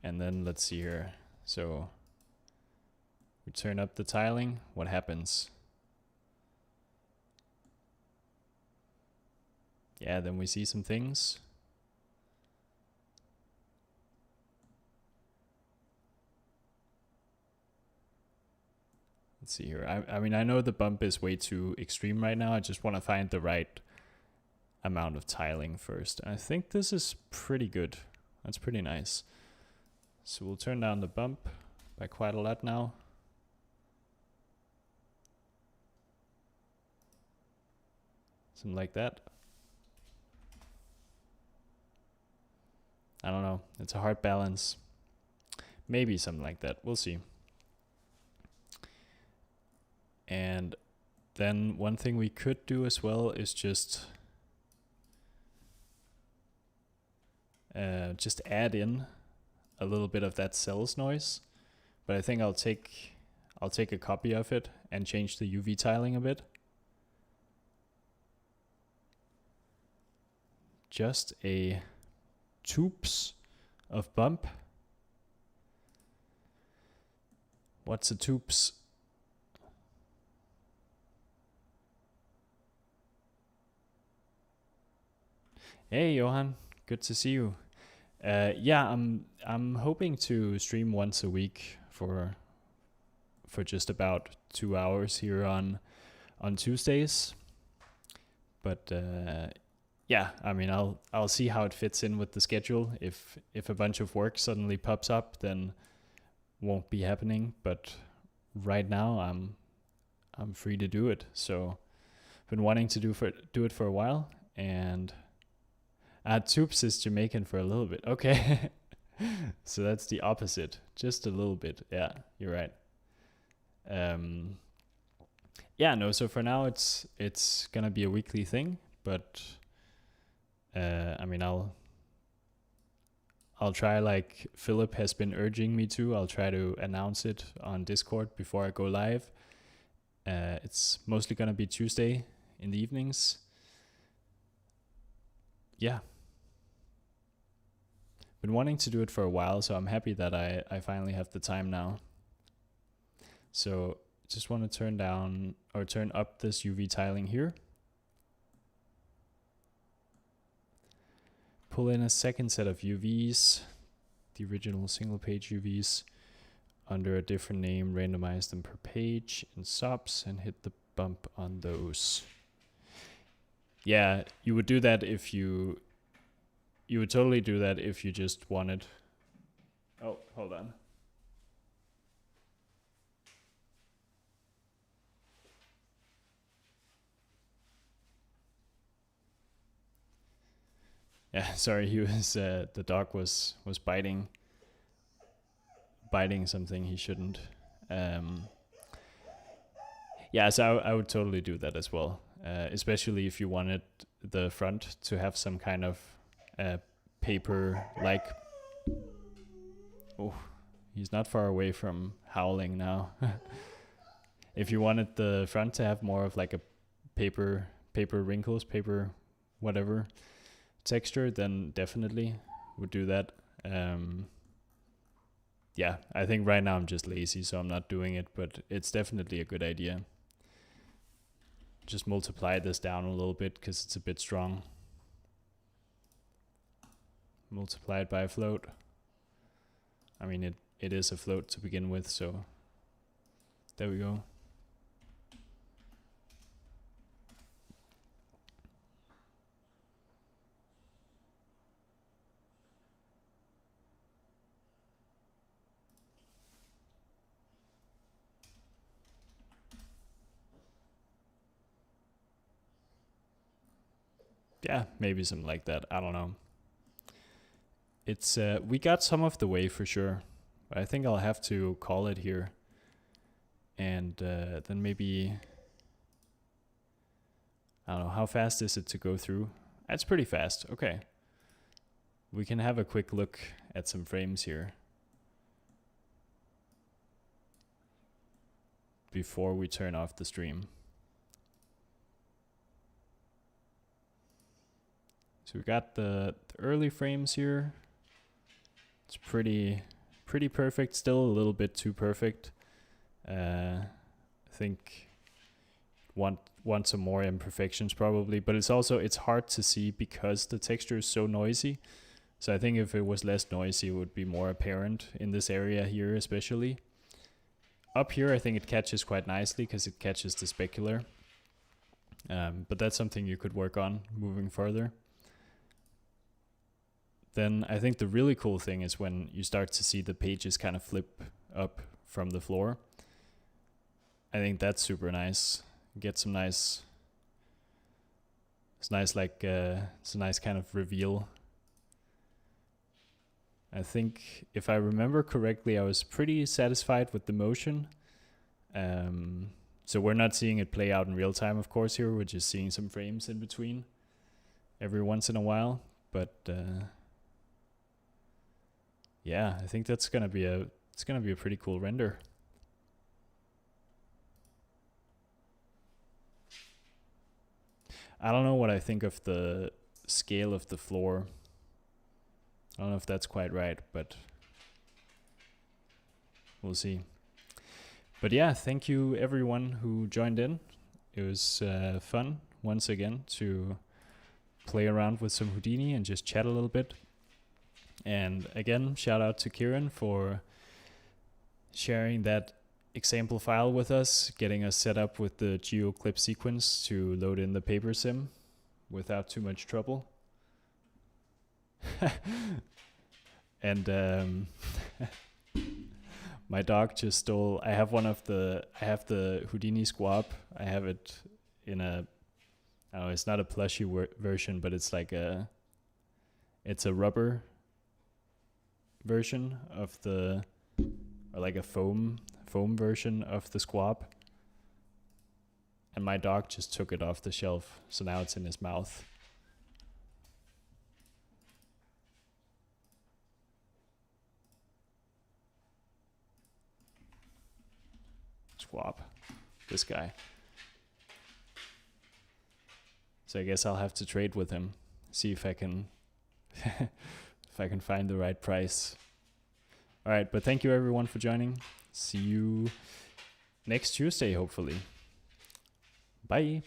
And then let's see here. So we turn up the tiling. What happens? Yeah, then we see some things. Let's see here. I mean, I know the bump is way too extreme right now. I just want to find the right amount of tiling first. I think this is pretty good. That's pretty nice. So we'll turn down the bump by quite a lot now. Something like that. I don't know. It's a hard balance. Maybe something like that. We'll see. And then one thing we could do as well is just add in a little bit of that cells noise. But I think I'll take a copy of it and change the UV tiling a bit. Just a tubes of bump. What's a tubes? Hey Johan, good to see you. Yeah, I'm hoping to stream once a week for just about 2 hours here on Tuesdays. But yeah, I mean, I'll see how it fits in with the schedule. If a bunch of work suddenly pops up, then won't be happening. But right now, I'm free to do it. So, been wanting to do it for a while, and Tubes is Jamaican for a little bit. Okay, so that's the opposite, just a little bit. Yeah, you're right. Yeah, no. So for now, it's gonna be a weekly thing, but. I mean, I'll try, like Philip has been urging me to. I'll try to announce it on Discord before I go live. It's mostly gonna be Tuesday in the evenings. Yeah. Been wanting to do it for a while, so I'm happy that I finally have the time now. So just want to turn up this UV tiling here. Pull in a second set of UVs, the original single page UVs, under a different name, randomize them per page in subs, and hit the bump on those. Yeah, you would do that if you would totally do that if you just wanted. Oh, hold on. Yeah, sorry, he was the dog was biting something he shouldn't. Yeah, so I would totally do that as well, especially if you wanted the front to have some kind of paper like. Oh, he's not far away from howling now. If you wanted the front to have more of like a paper paper wrinkles, paper whatever texture, then definitely would do that. Yeah, I think right now I'm just lazy, so I'm not doing it, but it's definitely a good idea. Just multiply this down a little bit because it's a bit strong. Multiply it by a float. I mean, it is a float to begin with, so there we go. Yeah, maybe something like that. I don't know. It's we got some of the way for sure. But I think I'll have to call it here. And then maybe, I don't know, how fast is it to go through? That's pretty fast. Okay. We can have a quick look at some frames here before we turn off the stream. So we got the early frames here. It's pretty perfect. Still a little bit too perfect. I think want some more imperfections probably, but it's hard to see because the texture is so noisy. So I think if it was less noisy, it would be more apparent in this area here, especially. Up here, I think it catches quite nicely because it catches the specular. But that's something you could work on moving further. Then I think the really cool thing is when you start to see the pages kind of flip up from the floor. I think that's super nice. Get some nice, it's a nice kind of reveal. I think if I remember correctly, I was pretty satisfied with the motion. So we're not seeing it play out in real time, of course, here. We're just seeing some frames in between every once in a while. But yeah, I think that's gonna be a pretty cool render. I don't know what I think of the scale of the floor. I don't know if that's quite right, but we'll see. But yeah, thank you everyone who joined in. It was fun once again to play around with some Houdini and just chat a little bit. And again, shout out to Kieran for sharing that example file with us, getting us set up with the GeoClip sequence to load in the paper sim without too much trouble. And my dog just stole, I have the Houdini squab. I have it in it's not a plushy version, but it's like it's a rubber version of or like a foam version of the squab. And my dog just took it off the shelf, so now it's in his mouth. Squab, this guy. So I guess I'll have to trade with him, see if I can if I can find the right price. All right, but thank you everyone for joining. See you next Tuesday, hopefully. Bye.